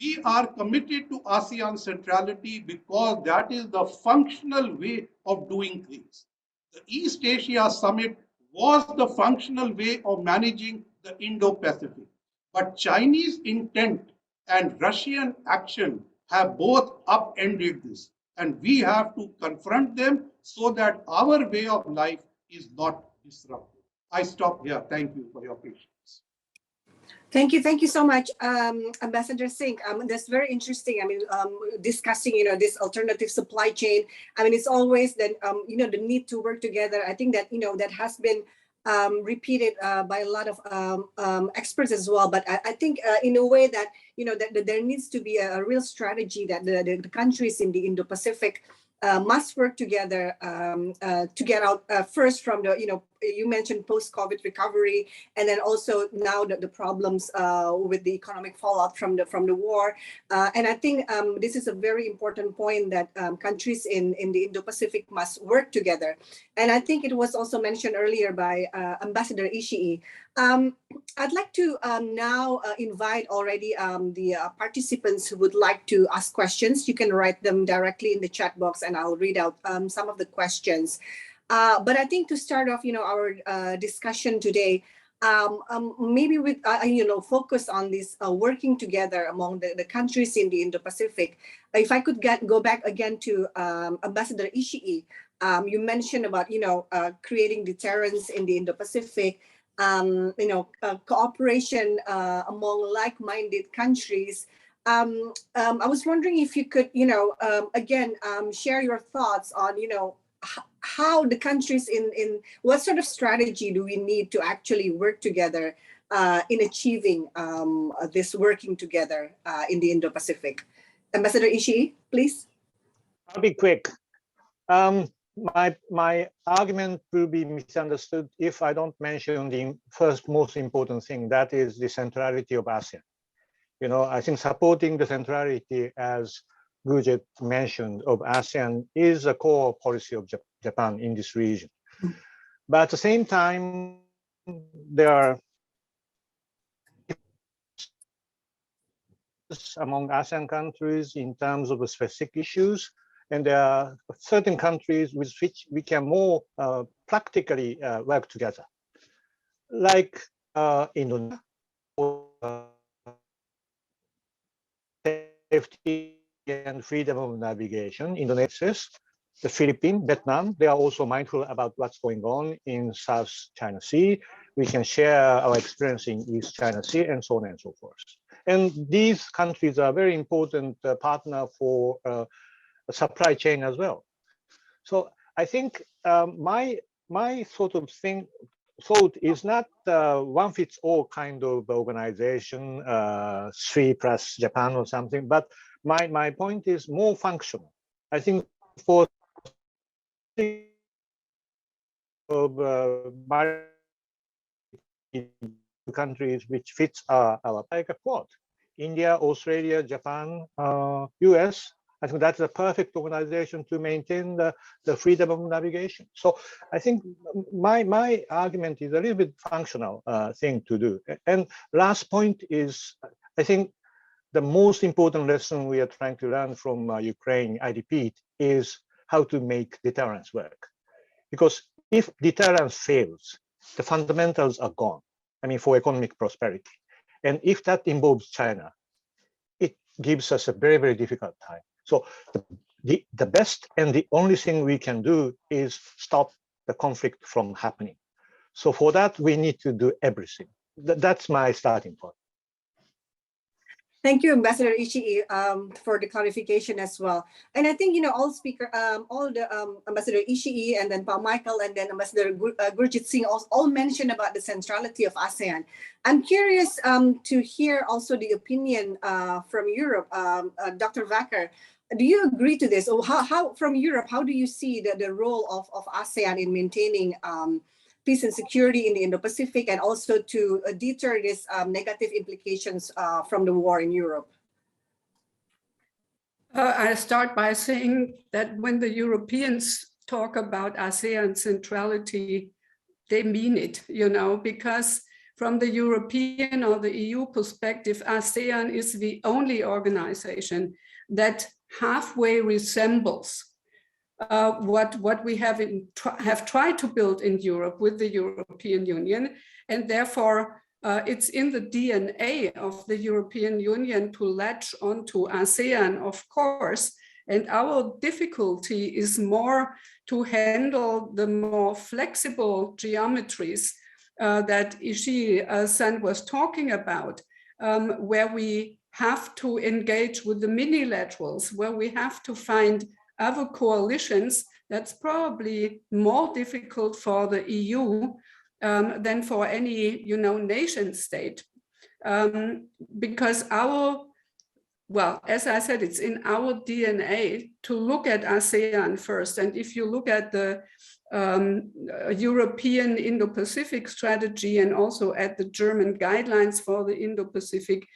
We are committed to ASEAN centrality because that is the functional way of doing things. The East Asia Summit was the functional way of managing the Indo-Pacific. But Chinese intent and Russian action have both upended this. And we have to confront them so that our way of life is not disrupted. I stop here. Thank you for your patience. Thank you so much, Ambassador Singh. That's very interesting. I mean, discussing, this alternative supply chain. I mean, it's always that, the need to work together. I think that, that has been repeated by a lot of experts as well. But I think in a way that, that there needs to be a real strategy that the countries in the Indo-Pacific must work together to get out first from the, you mentioned post-COVID recovery, and then also now the problems with the economic fallout from the war. And I think this is a very important point that countries in the Indo-Pacific must work together. And I think it was also mentioned earlier by Ambassador Ishii. I'd like to now invite already the participants who would like to ask questions. You can write them directly in the chat box and I'll read out some of the questions. But I think to start off, our discussion today, maybe with, focus on this working together among the countries in the Indo-Pacific. If I could go back again to Ambassador Ishii, you mentioned about, creating deterrence in the Indo-Pacific, cooperation among like-minded countries. I was wondering if you could, again, share your thoughts on, how the countries in what sort of strategy do we need to actually work together in achieving this working together in the Indo-Pacific. Ambassador Ishii, please. I'll be quick. My argument will be misunderstood if I don't mention the first most important thing, that is the centrality of ASEAN. I think supporting the centrality, as Gurjit mentioned, of ASEAN is a core policy of Japan in this region. But at the same time, there are among ASEAN countries in terms of the specific issues, and there are certain countries with which we can more practically work together, like Indonesia, safety and freedom of navigation, Indonesia, the Philippines, Vietnam. They are also mindful about what's going on in South China Sea. We can share our experience in East China Sea and so on and so forth. And these countries are very important partner for supply chain as well. So I think my sort of thought is not one fits all kind of organization, 3+ Japan or something, but my point is more functional. I think for countries which fits our like a Quad, India, Australia, Japan, US. I think that's a perfect organization to maintain the freedom of navigation. So I think my argument is a little bit functional thing to do. And last point is, I think the most important lesson we are trying to learn from Ukraine, I repeat, is how to make deterrence work. Because if deterrence fails, the fundamentals are gone, for economic prosperity. And if that involves China, it gives us a very, very difficult time. So the best and the only thing we can do is stop the conflict from happening. So for that, we need to do everything. That's my starting point. Thank you, Ambassador Ishii, for the clarification as well. And I think, all the Ambassador Ishii and then Pa Michael and then Ambassador Gurjit Singh all mentioned about the centrality of ASEAN. I'm curious to hear also the opinion from Europe. Dr. Vacker, do you agree to this? Or how from Europe, how do you see the role of ASEAN in maintaining peace and security in the Indo-Pacific, and also to deter these negative implications from the war in Europe? I start by saying that when the Europeans talk about ASEAN centrality, they mean it, because from the European or the EU perspective, ASEAN is the only organization that halfway resembles what we have tried to build in Europe with the European Union, and therefore it's in the DNA of the European Union to latch onto ASEAN, of course, and our difficulty is more to handle the more flexible geometries that Ishii-san was talking about, where we have to engage with the minilaterals, where we have to find other coalitions. That's probably more difficult for the EU than for any, nation state, because our well, as I said, it's in our DNA to look at ASEAN first. And if you look at the European Indo-Pacific strategy and also at the German guidelines for the Indo-Pacific,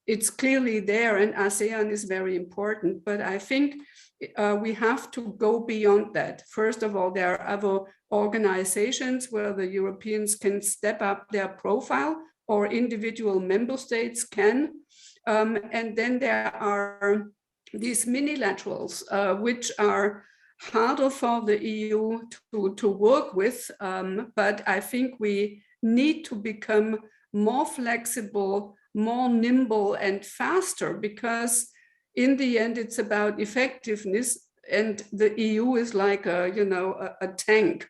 it's clearly there, and ASEAN is very important. But I think we have to go beyond that. First of all, there are other organizations where the Europeans can step up their profile, or individual member states can. And then there are these minilaterals, which are harder for the EU to work with. But I think we need to become more flexible, more nimble and faster, because in the end, it's about effectiveness, and the EU is like a tank.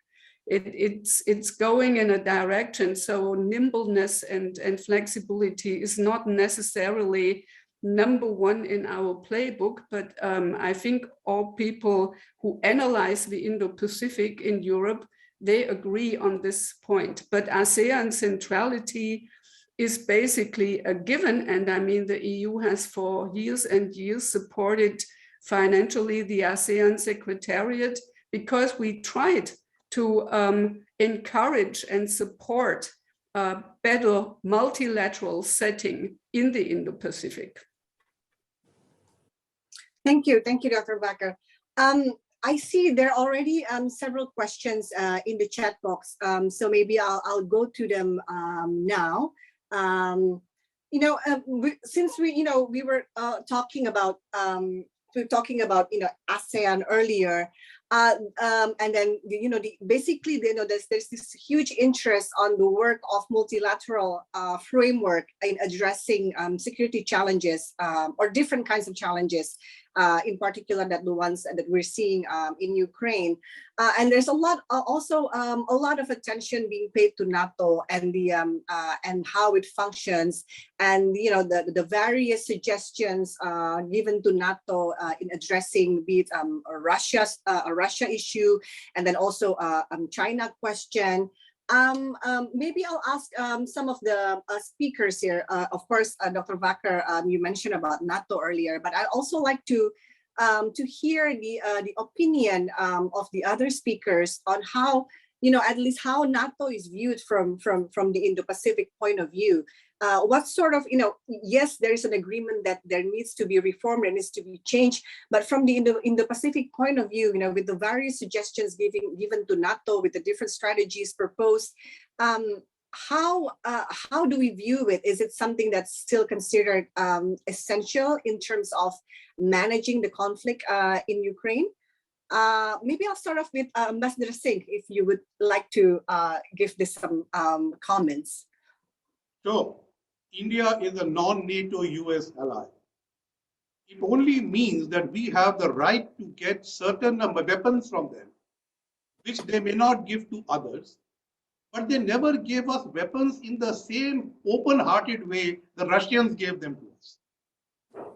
It's going in a direction, so nimbleness and flexibility is not necessarily number one in our playbook, but I think all people who analyze the Indo-Pacific in Europe, they agree on this point. But ASEAN centrality is basically a given, and I mean the EU has for years and years supported financially the ASEAN Secretariat, because we tried to encourage and support a better multilateral setting in the Indo-Pacific. Thank you, Dr. Bakker. I see there are already several questions in the chat box, so maybe I'll go to them now. Since we were talking about ASEAN earlier, and then basically there's this huge interest on the work of multilateral framework in addressing security challenges or different kinds of challenges, in particular that the ones that we're seeing in Ukraine, and there's a lot of attention being paid to NATO and the and how it functions, and the various suggestions given to NATO in addressing be it a Russia issue, and then also China question. Maybe I'll ask some of the speakers here. Of course, Dr. Bakker, you mentioned about NATO earlier, but I'd also like to hear the opinion of the other speakers on how, at least how NATO is viewed from the Indo-Pacific point of view. What sort of, yes, there is an agreement that there needs to be reform, there needs to be change, but from the Indo-Pacific point of view, with the various suggestions given to NATO, with the different strategies proposed, how do we view it? Is it something that's still considered essential in terms of managing the conflict in Ukraine? Maybe I'll start off with Ambassador Singh, if you would like to give this some comments. Sure. India is a non-NATO US ally. It only means that we have the right to get certain weapons from them, which they may not give to others, but they never gave us weapons in the same open-hearted way the Russians gave them to us.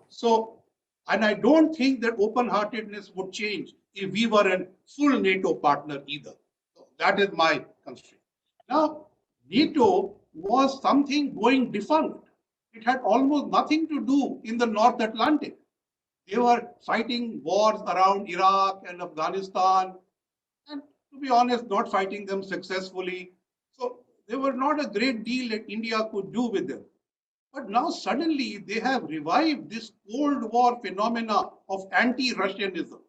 So, and I don't think that open-heartedness would change if we were a full NATO partner either. So that is my constraint. Now, NATO was something going defunct. It had almost nothing to do in the North Atlantic. They were fighting wars around Iraq and Afghanistan, and to be honest, not fighting them successfully. So there were not a great deal that India could do with them. But now suddenly they have revived this Cold War phenomena of anti-Russianism.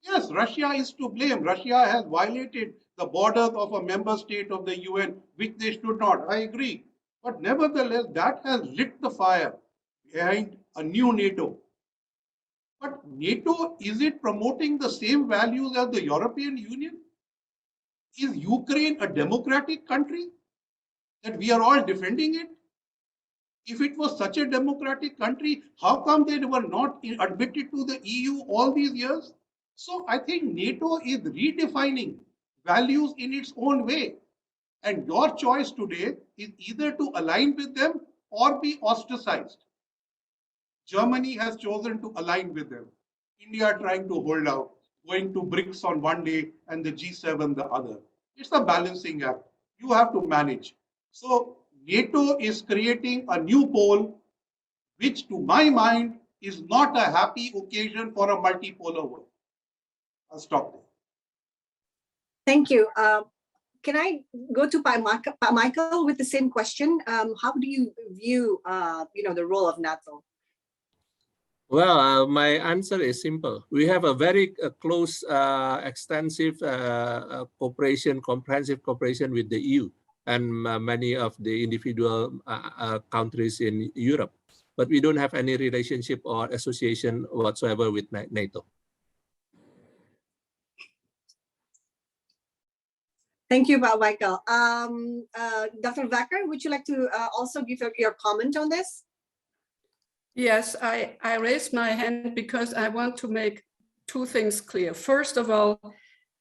Yes, Russia is to blame. Russia has violated the borders of a member state of the UN, which they should not. I agree. But nevertheless, that has lit the fire behind a new NATO. But NATO, is it promoting the same values as the European Union? Is Ukraine a democratic country that we are all defending it? If it was such a democratic country, how come they were not admitted to the EU all these years? So I think NATO is redefining values in its own way. And your choice today is either to align with them or be ostracized. Germany has chosen to align with them. India trying to hold out, going to BRICS on one day and the G7 the other. It's a balancing act. You have to manage. So NATO is creating a new pole, which to my mind is not a happy occasion for a multipolar world. I'll stop there. Thank you. Can I go to Michael with the same question? How do you view, the role of NATO? Well, my answer is simple. We have a very close, extensive cooperation, comprehensive cooperation with the EU and many of the individual countries in Europe. But we don't have any relationship or association whatsoever with NATO. Thank you, Michael. Dr. Vacker, would you like to also give your comment on this? Yes, I raised my hand because I want to make two things clear. First of all,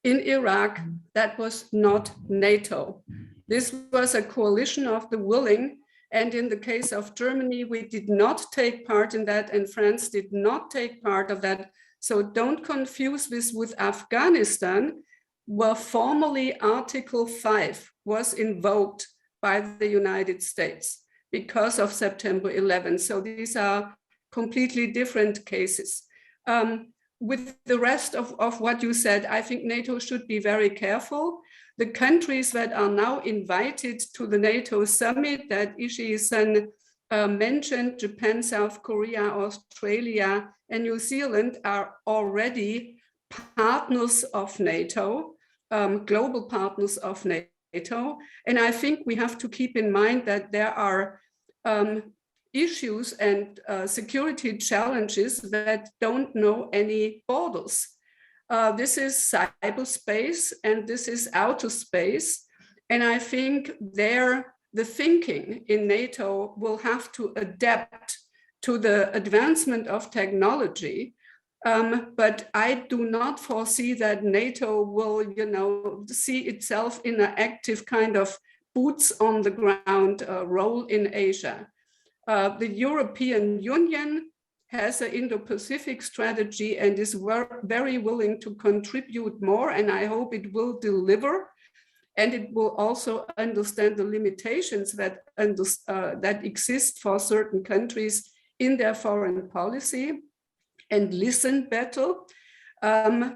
in Iraq, that was not NATO. This was a coalition of the willing. And in the case of Germany, we did not take part in that, and France did not take part of that. So don't confuse this with Afghanistan, where formally Article 5 was invoked by the United States because of September 11. So these are completely different cases. With the rest of what you said, I think NATO should be very careful. The countries that are now invited to the NATO summit that Ishii-san mentioned, Japan, South Korea, Australia, and New Zealand, are already partners of NATO, global partners of NATO. And I think we have to keep in mind that there are issues and security challenges that don't know any borders. This is cyberspace and this is outer space. And I think the thinking in NATO will have to adapt to the advancement of technology. But I do not foresee that NATO will, see itself in an active kind of boots on the ground role in Asia. The European Union has an Indo-Pacific strategy and is very willing to contribute more, and I hope it will deliver. And it will also understand the limitations that exist for certain countries in their foreign policy and listen better.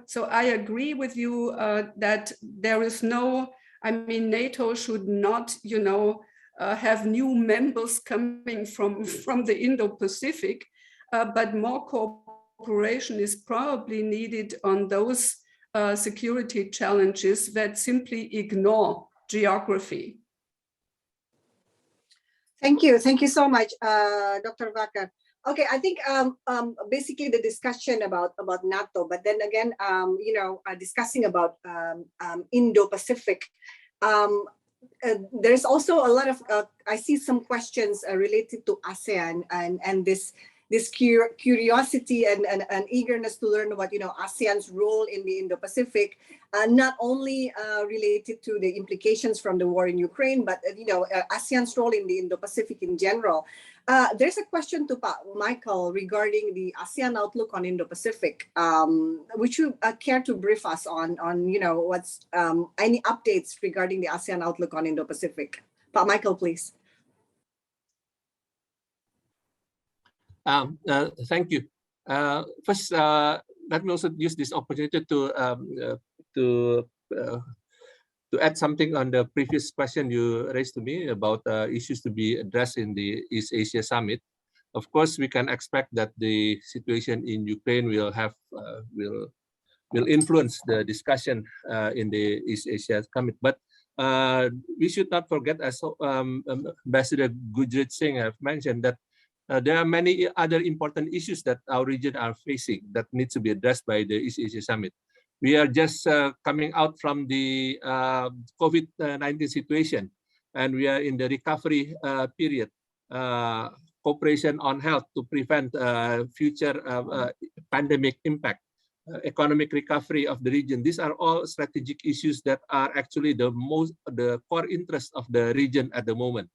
So I agree with you that there is NATO should not, have new members coming from the Indo-Pacific, but more cooperation is probably needed on those security challenges that simply ignore geography. Thank you so much, Dr. Vacker. Okay, I think basically the discussion about NATO, but then again, discussing about Indo-Pacific. There's also a lot of I see some questions related to ASEAN and this curiosity and eagerness to learn about ASEAN's role in the Indo-Pacific, not only related to the implications from the war in Ukraine, but ASEAN's role in the Indo-Pacific in general. There's a question to Michael regarding the ASEAN outlook on Indo-Pacific. Would you care to brief us on what's any updates regarding the ASEAN outlook on Indo-Pacific? Michael, please. Thank you. First, let me also use this opportunity to add something on the previous question you raised to me about issues to be addressed in the East Asia Summit. Of course, we can expect that the situation in Ukraine will influence the discussion in the East Asia Summit. But we should not forget, as Ambassador Gurjit Singh have mentioned, that there are many other important issues that our region are facing that needs to be addressed by the East Asia Summit. We are just coming out from the COVID-19 situation, and we are in the recovery period. Cooperation on health to prevent future pandemic impact, economic recovery of the region. These are all strategic issues that are actually the core interest of the region at the moment.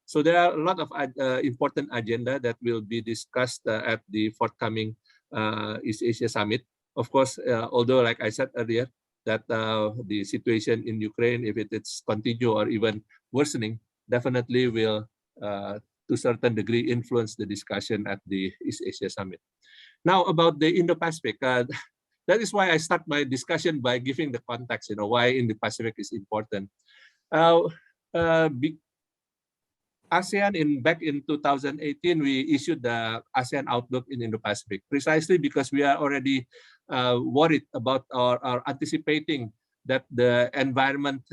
So there are a lot of important agenda that will be discussed at the forthcoming East Asia Summit. Of course, although, like I said earlier, that the situation in Ukraine, if it's continue or even worsening, definitely will to a certain degree influence the discussion at the East Asia Summit. Now about the Indo-Pacific, that is why I start my discussion by giving the context, why Indo-Pacific is important. ASEAN back in 2018, we issued the ASEAN Outlook in Indo-Pacific, precisely because we are already worried about or anticipating that the environment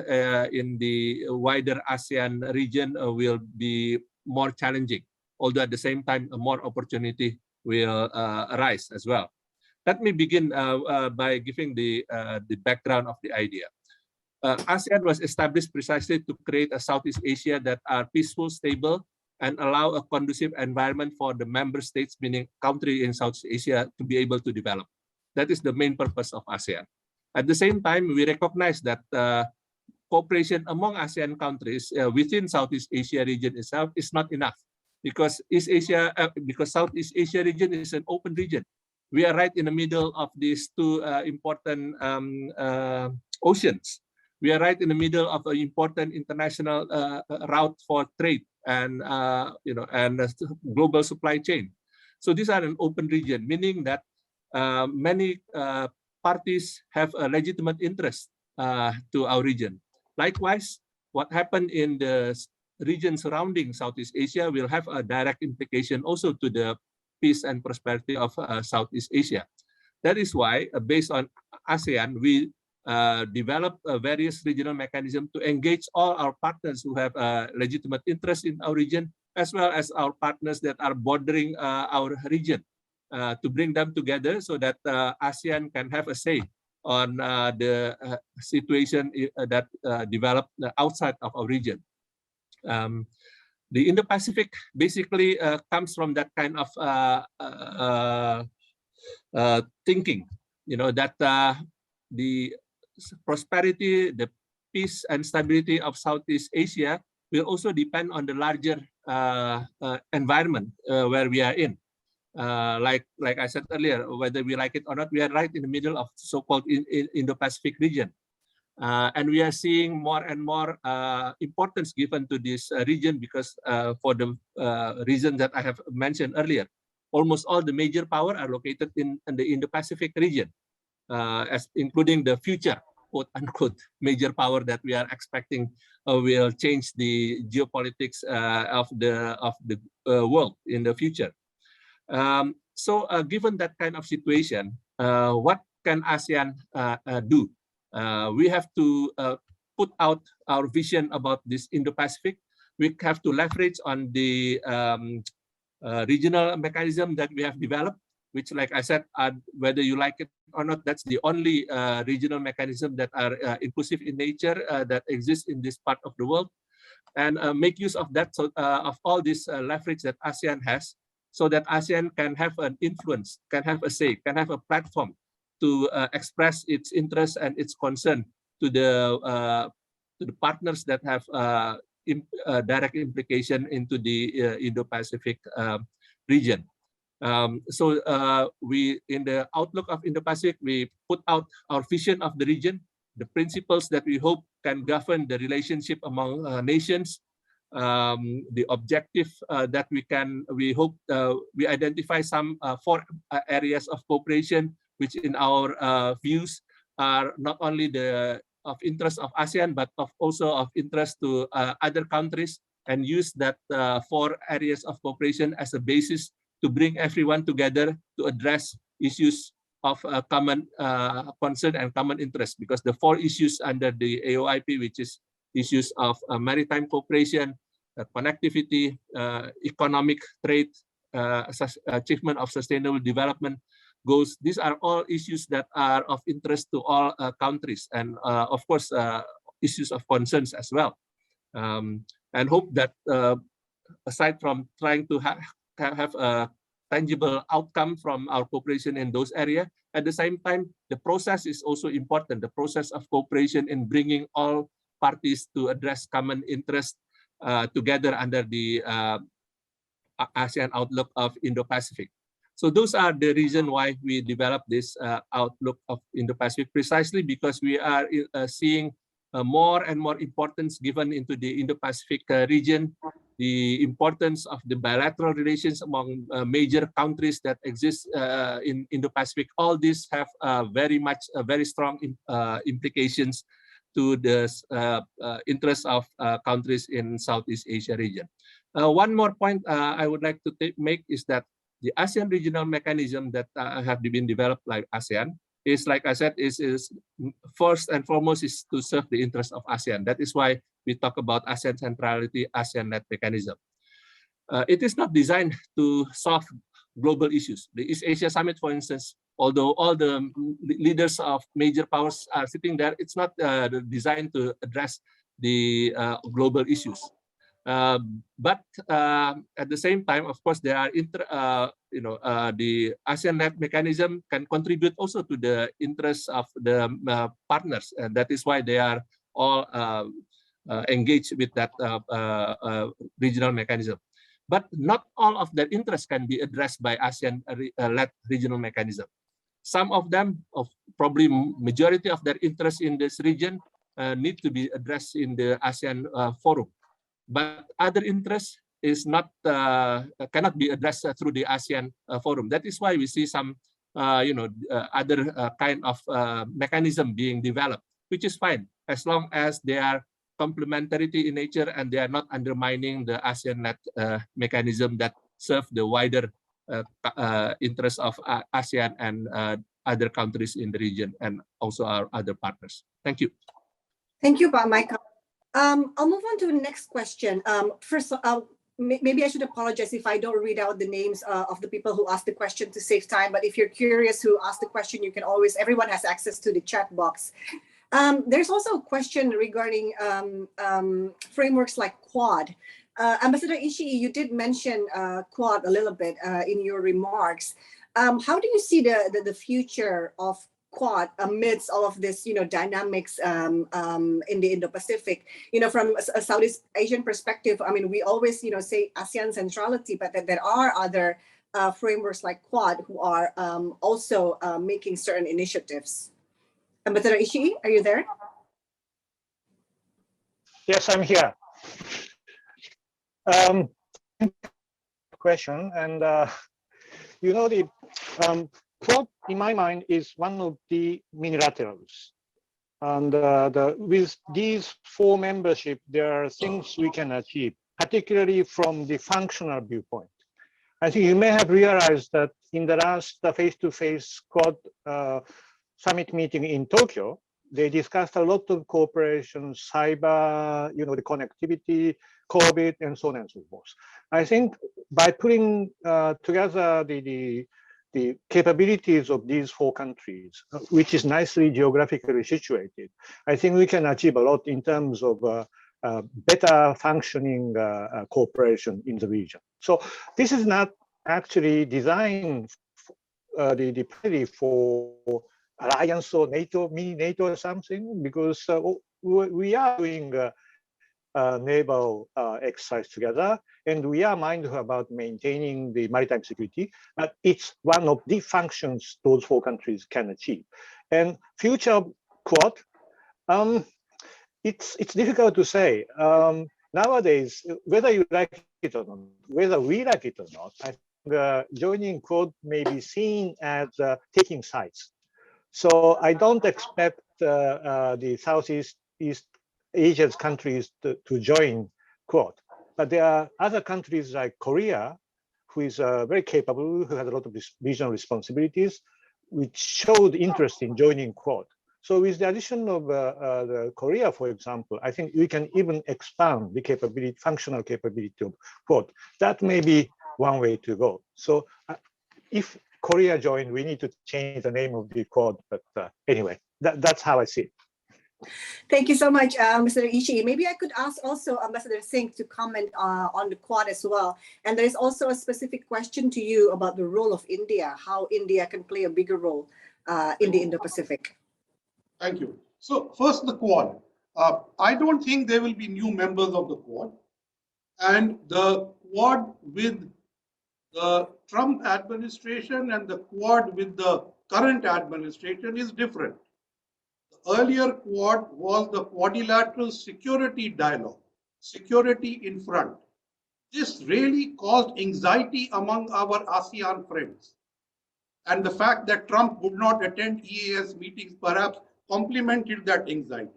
in the wider ASEAN region will be more challenging, although at the same time, more opportunity will arise as well. Let me begin by giving the background of the idea. ASEAN was established precisely to create a Southeast Asia that are peaceful, stable, and allow a conducive environment for the member states, meaning country in Southeast Asia, to be able to develop. That is the main purpose of ASEAN. At the same time, we recognize that cooperation among ASEAN countries within Southeast Asia region itself is not enough, because Southeast Asia region is an open region. We are right in the middle of these two important oceans. We are right in the middle of an important international route for trade and global supply chain. So these are an open region, meaning that many parties have a legitimate interest to our region. Likewise, what happened in the region surrounding Southeast Asia will have a direct implication also to the peace and prosperity of Southeast Asia. That is why, based on ASEAN, we develop various regional mechanisms to engage all our partners who have a legitimate interest in our region, as well as our partners that are bordering our region, to bring them together so that ASEAN can have a say on the situation that developed outside of our region. The Indo-Pacific basically comes from that kind of thinking, that the prosperity, the peace and stability of Southeast Asia will also depend on the larger environment where we are in. Like I said earlier, whether we like it or not, we are right in the middle of so-called Indo-Pacific region. And we are seeing more and more importance given to this region because for the reason that I have mentioned earlier, almost all the major power are located in the Indo-Pacific region. As including the future, quote unquote, major power that we are expecting will change the geopolitics of the world in the future. So given that kind of situation, what can ASEAN do? We have to put out our vision about this Indo-Pacific. We have to leverage on the regional mechanism that we have developed, which, like I said, whether you like it or not, that's the only regional mechanism that are inclusive in nature that exists in this part of the world, and make use of that, so of all this leverage that ASEAN has, so that ASEAN can have an influence, can have a say, can have a platform to express its interest and its concern to the partners that have direct implication into the Indo-Pacific region. So we, in the outlook of Indo-Pacific, we put out our vision of the region, the principles that we hope can govern the relationship among nations, the objective that we hope we identify some 4 areas of cooperation, which in our views are not only of interest of ASEAN, but also of interest to other countries, and use that 4 areas of cooperation as a basis to bring everyone together to address issues of common concern and common interest, because the 4 issues under the AOIP, which is issues of maritime cooperation, connectivity, economic trade, achievement of sustainable development goals. These are all issues that are of interest to all countries, and of course, issues of concerns as well. And hope that aside from trying to have a tangible outcome from our cooperation in those areas, at the same time, the process is also important, the process of cooperation in bringing all parties to address common interest together under the ASEAN outlook of Indo-Pacific. So those are the reason why we developed this outlook of Indo-Pacific, precisely because we are seeing more and more importance given into the Indo-Pacific region the importance of the bilateral relations among major countries that exist in Indo-Pacific. All these have very strong implications to the interests of countries in Southeast Asia region. One more point I would like to make is that the ASEAN regional mechanism that have been developed like ASEAN is, like I said, is first and foremost is to serve the interests of ASEAN. That is why we talk about ASEAN centrality, ASEAN-led mechanism. It is not designed to solve global issues. The East Asia Summit, for instance, although all the leaders of major powers are sitting there, it's not designed to address the global issues. But at the same time, of course, there are the ASEAN-led mechanism can contribute also to the interests of the partners, and that is why they are all engaged with that regional mechanism. But not all of their interests can be addressed by ASEAN-led regional mechanism. Some of them, probably majority of their interests in this region, need to be addressed in the ASEAN forum. But other interests is not cannot be addressed through the ASEAN forum. That is why we see some other kind of mechanism being developed, which is fine as long as they are complementarity in nature and they are not undermining the ASEAN-led mechanism that serve the wider interests of ASEAN and other countries in the region and also our other partners. Thank you. Thank you, Pak Michael. I'll move on to the next question. First, maybe I should apologize if I don't read out the names of the people who asked the question to save time. But if you're curious who asked the question, you can always, everyone has access to the chat box. There's also a question regarding frameworks like Quad. Ambassador Ishii, you did mention Quad a little bit in your remarks. How do you see the future of Quad amidst all of this, dynamics in the Indo-Pacific? From a Southeast Asian perspective, I mean, we always, say ASEAN centrality, but that there are other frameworks like Quad who are also making certain initiatives. Ambassador Ishii, are you there? Yes, I'm here. Question, and the Quad, in my mind, is one of the minilaterals. And with these 4 membership, there are things we can achieve, particularly from the functional viewpoint. I think you may have realized that in the last face-to-face Quad summit meeting in Tokyo, they discussed a lot of cooperation, cyber, the connectivity, COVID, and so on and so forth. I think by putting together the capabilities of these 4 countries, which is nicely geographically situated, I think we can achieve a lot in terms of better functioning cooperation in the region. So this is not actually designed for alliance or NATO, mini NATO or something, because we are doing naval exercise together, and we are mindful about maintaining the maritime security, but it's one of the functions those 4 countries can achieve. And future Quad, it's difficult to say. Nowadays, whether you like it or not, whether we like it or not, I think joining Quad may be seen as taking sides. So I don't expect the Southeast Asia's countries to join Quad. But there are other countries like Korea, who is very capable, who has a lot of regional responsibilities, which showed interest in joining Quad. So with the addition of Korea, for example, I think we can even expand the capability, functional capability of Quad. That may be one way to go. So if Korea joined, we need to change the name of the Quad. But anyway, that's how I see it. Thank you so much, Mr. Ishii. Maybe I could ask also Ambassador Singh to comment on the Quad as well. And there is also a specific question to you about the role of India, how India can play a bigger role in the Indo-Pacific. Thank you. So first, the Quad. I don't think there will be new members of the Quad. And the Quad with the Trump administration and the Quad with the current administration is different. The earlier Quad was the quadrilateral security dialogue, security in front. this really caused anxiety among our ASEAN friends. And the fact that Trump would not attend EAS meetings perhaps complemented that anxiety.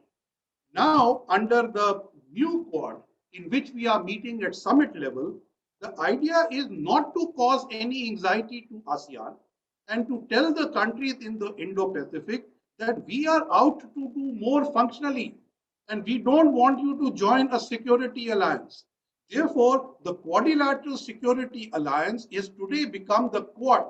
Now, under the new Quad, in which we are meeting at summit level, the idea is not to cause any anxiety to ASEAN and to tell the countries in the Indo-Pacific that we are out to do more functionally and we don't want you to join a security alliance. Therefore, the Quadrilateral Security Alliance is today become the Quad,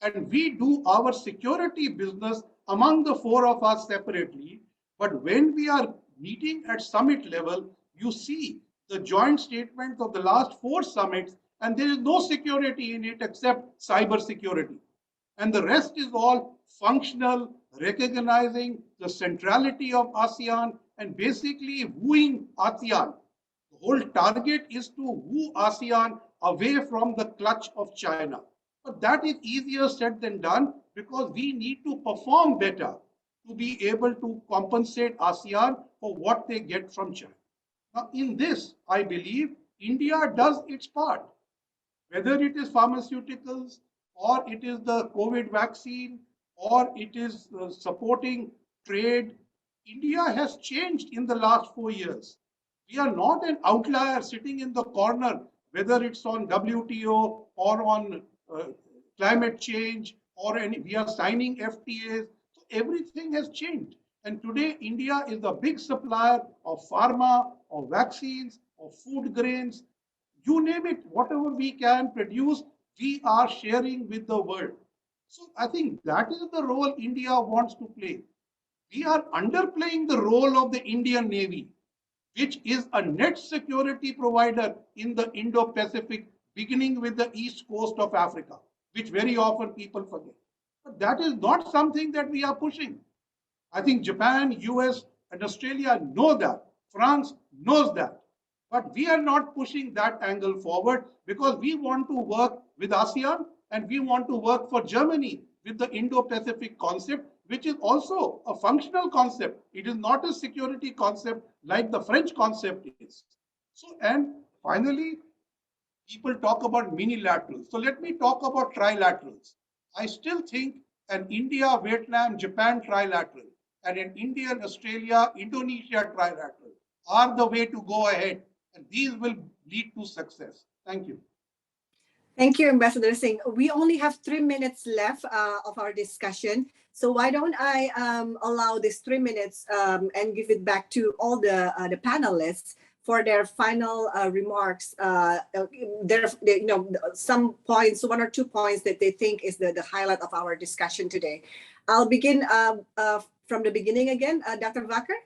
and we do our security business among the four of us separately. But when we are meeting at summit level, you see the joint statements of the last 4 summits, and there is no security in it except cyber security. And the rest is all functional, recognizing the centrality of ASEAN and basically wooing ASEAN. The whole target is to woo ASEAN away from the clutch of China. But that is easier said than done because we need to perform better to be able to compensate ASEAN for what they get from China. Now, in this, I believe India does its part, whether it is pharmaceuticals or it is the COVID vaccine or it is supporting trade. India has changed in the last 4 years. We are not an outlier sitting in the corner, whether it's on WTO or on climate change or we are signing FTAs. So everything has changed. And today, India is a big supplier of pharma, of vaccines, of food grains. You name it, whatever we can produce, we are sharing with the world. So I think that is the role India wants to play. We are underplaying the role of the Indian Navy, which is a net security provider in the Indo-Pacific, beginning with the east coast of Africa, which very often people forget. But that is not something that we are pushing. I think Japan, US, and Australia know that. France knows that. But we are not pushing that angle forward because we want to work with ASEAN and we want to work for Germany with the Indo-Pacific concept, which is also a functional concept. It is not a security concept like the French concept is. So, and finally, people talk about minilaterals. So let me talk about trilaterals. I still think an India, Vietnam, Japan trilateral and an India, Australia, Indonesia trilateral are the way to go ahead. And these will lead to success. Thank you. Thank you, Ambassador Singh. We only have 3 minutes left of our discussion. So why don't I allow these 3 minutes and give it back to all the panelists for their final remarks. Some points, 1 or 2 points that they think is the highlight of our discussion today. I'll begin from the beginning again. Dr. Vacker?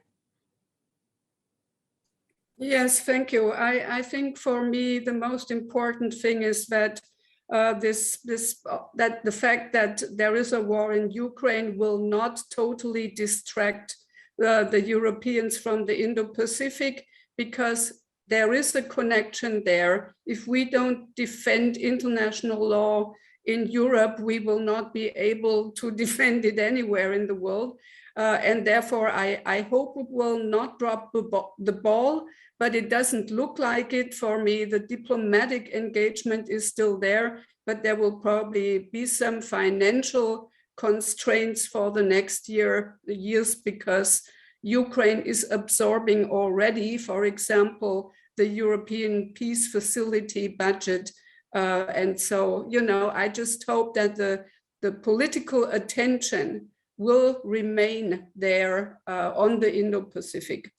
Yes, thank you. I think for me, the most important thing is that that the fact that there is a war in Ukraine will not totally distract the Europeans from the Indo-Pacific, because there is a connection there. If we don't defend international law in Europe, we will not be able to defend it anywhere in the world. And therefore, I hope it will not drop the ball, but it doesn't look like it for me. The diplomatic engagement is still there, but there will probably be some financial constraints for the next years, because Ukraine is absorbing already, for example, the European Peace Facility budget. And so, I just hope that the political attention will remain there on the Indo-Pacific.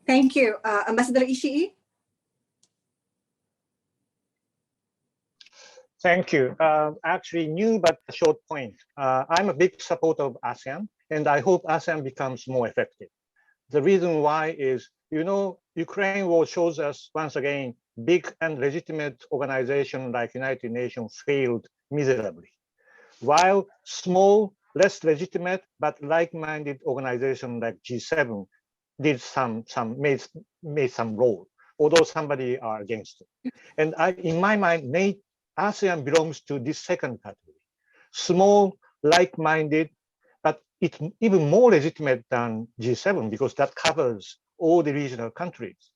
Thank you. Ambassador Ishii? Thank you. Actually, new but a short point. I'm a big supporter of ASEAN, and I hope ASEAN becomes more effective. The reason why is, Ukraine war shows us once again, big and legitimate organizations like United Nations failed miserably, while small, less legitimate but like-minded organizations like G7 did made some role, although somebody are against it. And in my mind, ASEAN belongs to this second category. Small, like-minded, but it's even more legitimate than G7 because that covers all the regional countries.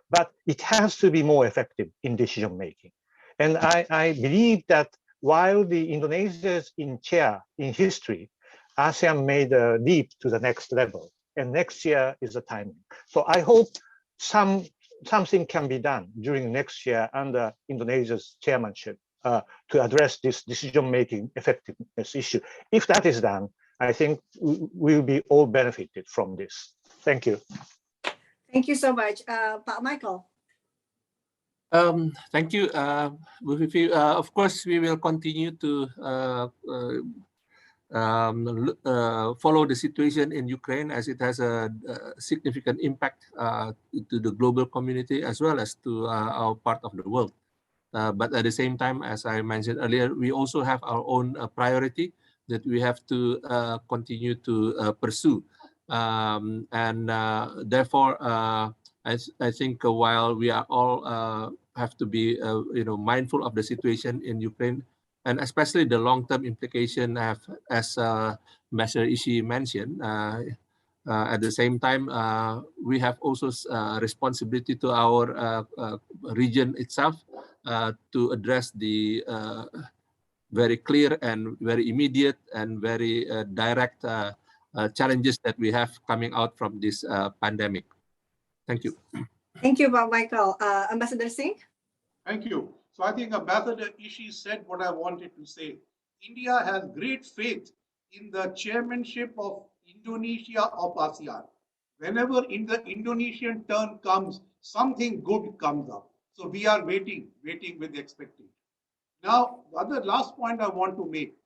but it has to be more effective in decision making. And I believe that while the Indonesia is in chair in history, ASEAN made a leap to the next level, and next year is the timing. So I hope something can be done during next year under Indonesia's chairmanship to address this decision-making effectiveness issue. If that is done, I think we'll be all benefited from this. Thank you. Thank you so much. Pak Michael. Thank you, Bu Vivi. Of course, we will continue to follow the situation in Ukraine, as it has a significant impact to the global community as well as to our part of the world. But at the same time, as I mentioned earlier, we also have our own priority that we have to continue to pursue. Therefore, I think while we are all have to be mindful of the situation in Ukraine, and especially the long-term implication as Ambassador Ishii mentioned, at the same time, we have also responsibility to our region itself to address the very clear and very immediate and very direct challenges that we have coming out from this pandemic. Thank you. Thank you, Pak Michael. Ambassador Singh? Thank you. So I think Ambassador Ishii said what I wanted to say. India has great faith in the chairmanship of Indonesia of ASEAN. Whenever in the Indonesian turn comes, something good comes up. So we are waiting with expectation. Now, the last point I want to make.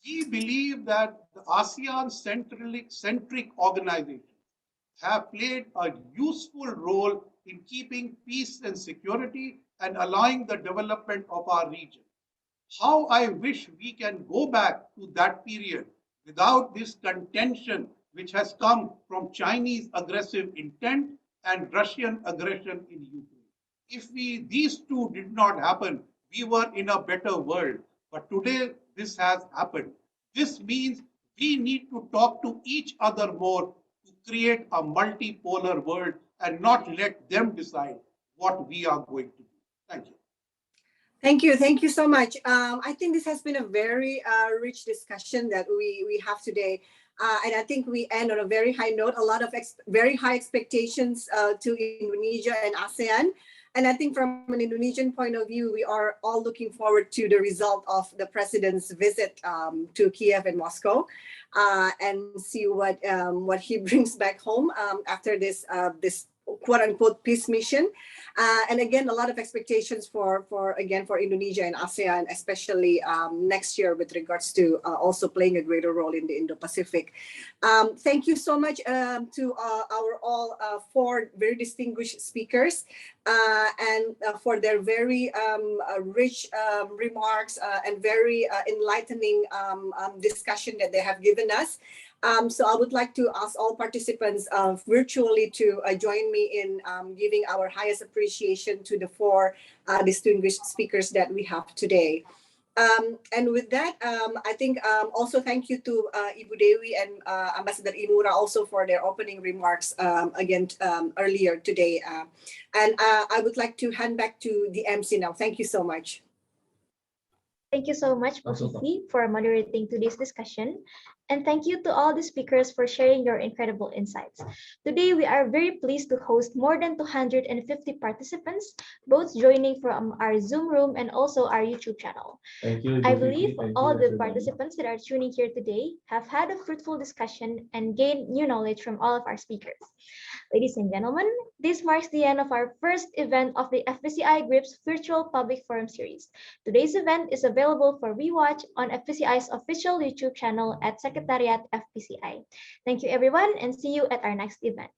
We believe that the ASEAN-centric organizations have played a useful role in keeping peace and security and allowing the development of our region. How I wish we can go back to that period without this contention which has come from Chinese aggressive intent and Russian aggression in Ukraine. If these two did not happen, we were in a better world. But today, this has happened. This means we need to talk to each other more to create a multipolar world and not let them decide what we are going to do. Thank you. Thank you. Thank you so much. I think this has been a very rich discussion that we have today. And I think we end on a very high note, a lot of very high expectations to Indonesia and ASEAN. And I think from an Indonesian point of view, we are all looking forward to the result of the president's visit to Kiev and Moscow and see what he brings back home after this quote unquote peace mission. And again, a lot of expectations for Indonesia and ASEAN, especially next year with regards to also playing a greater role in the Indo-Pacific. Thank you so much to our all four very distinguished speakers and for their very rich remarks and very enlightening discussion that they have given us. So I would like to ask all participants virtually to join me in giving our highest appreciation to the four distinguished speakers that we have today. And with that, I think also thank you to Ibu Dewi and Ambassador Imura also for their opening remarks again earlier today. And I would like to hand back to the MC now. Thank you so much. Thank you so much, Bu Vivi, for moderating today's discussion. And thank you to all the speakers for sharing your incredible insights. Today, we are very pleased to host more than 250 participants, both joining from our Zoom room and also our YouTube channel. Thank you, I believe all the participants that are tuning here today have had a fruitful discussion and gained new knowledge from all of our speakers. Ladies and gentlemen, this marks the end of our first event of the FPCI-GRIPS Virtual Public Forum Series. Today's event is available for rewatch on FPCI's official YouTube channel at Secretariat FPCI. Thank you everyone and see you at our next event.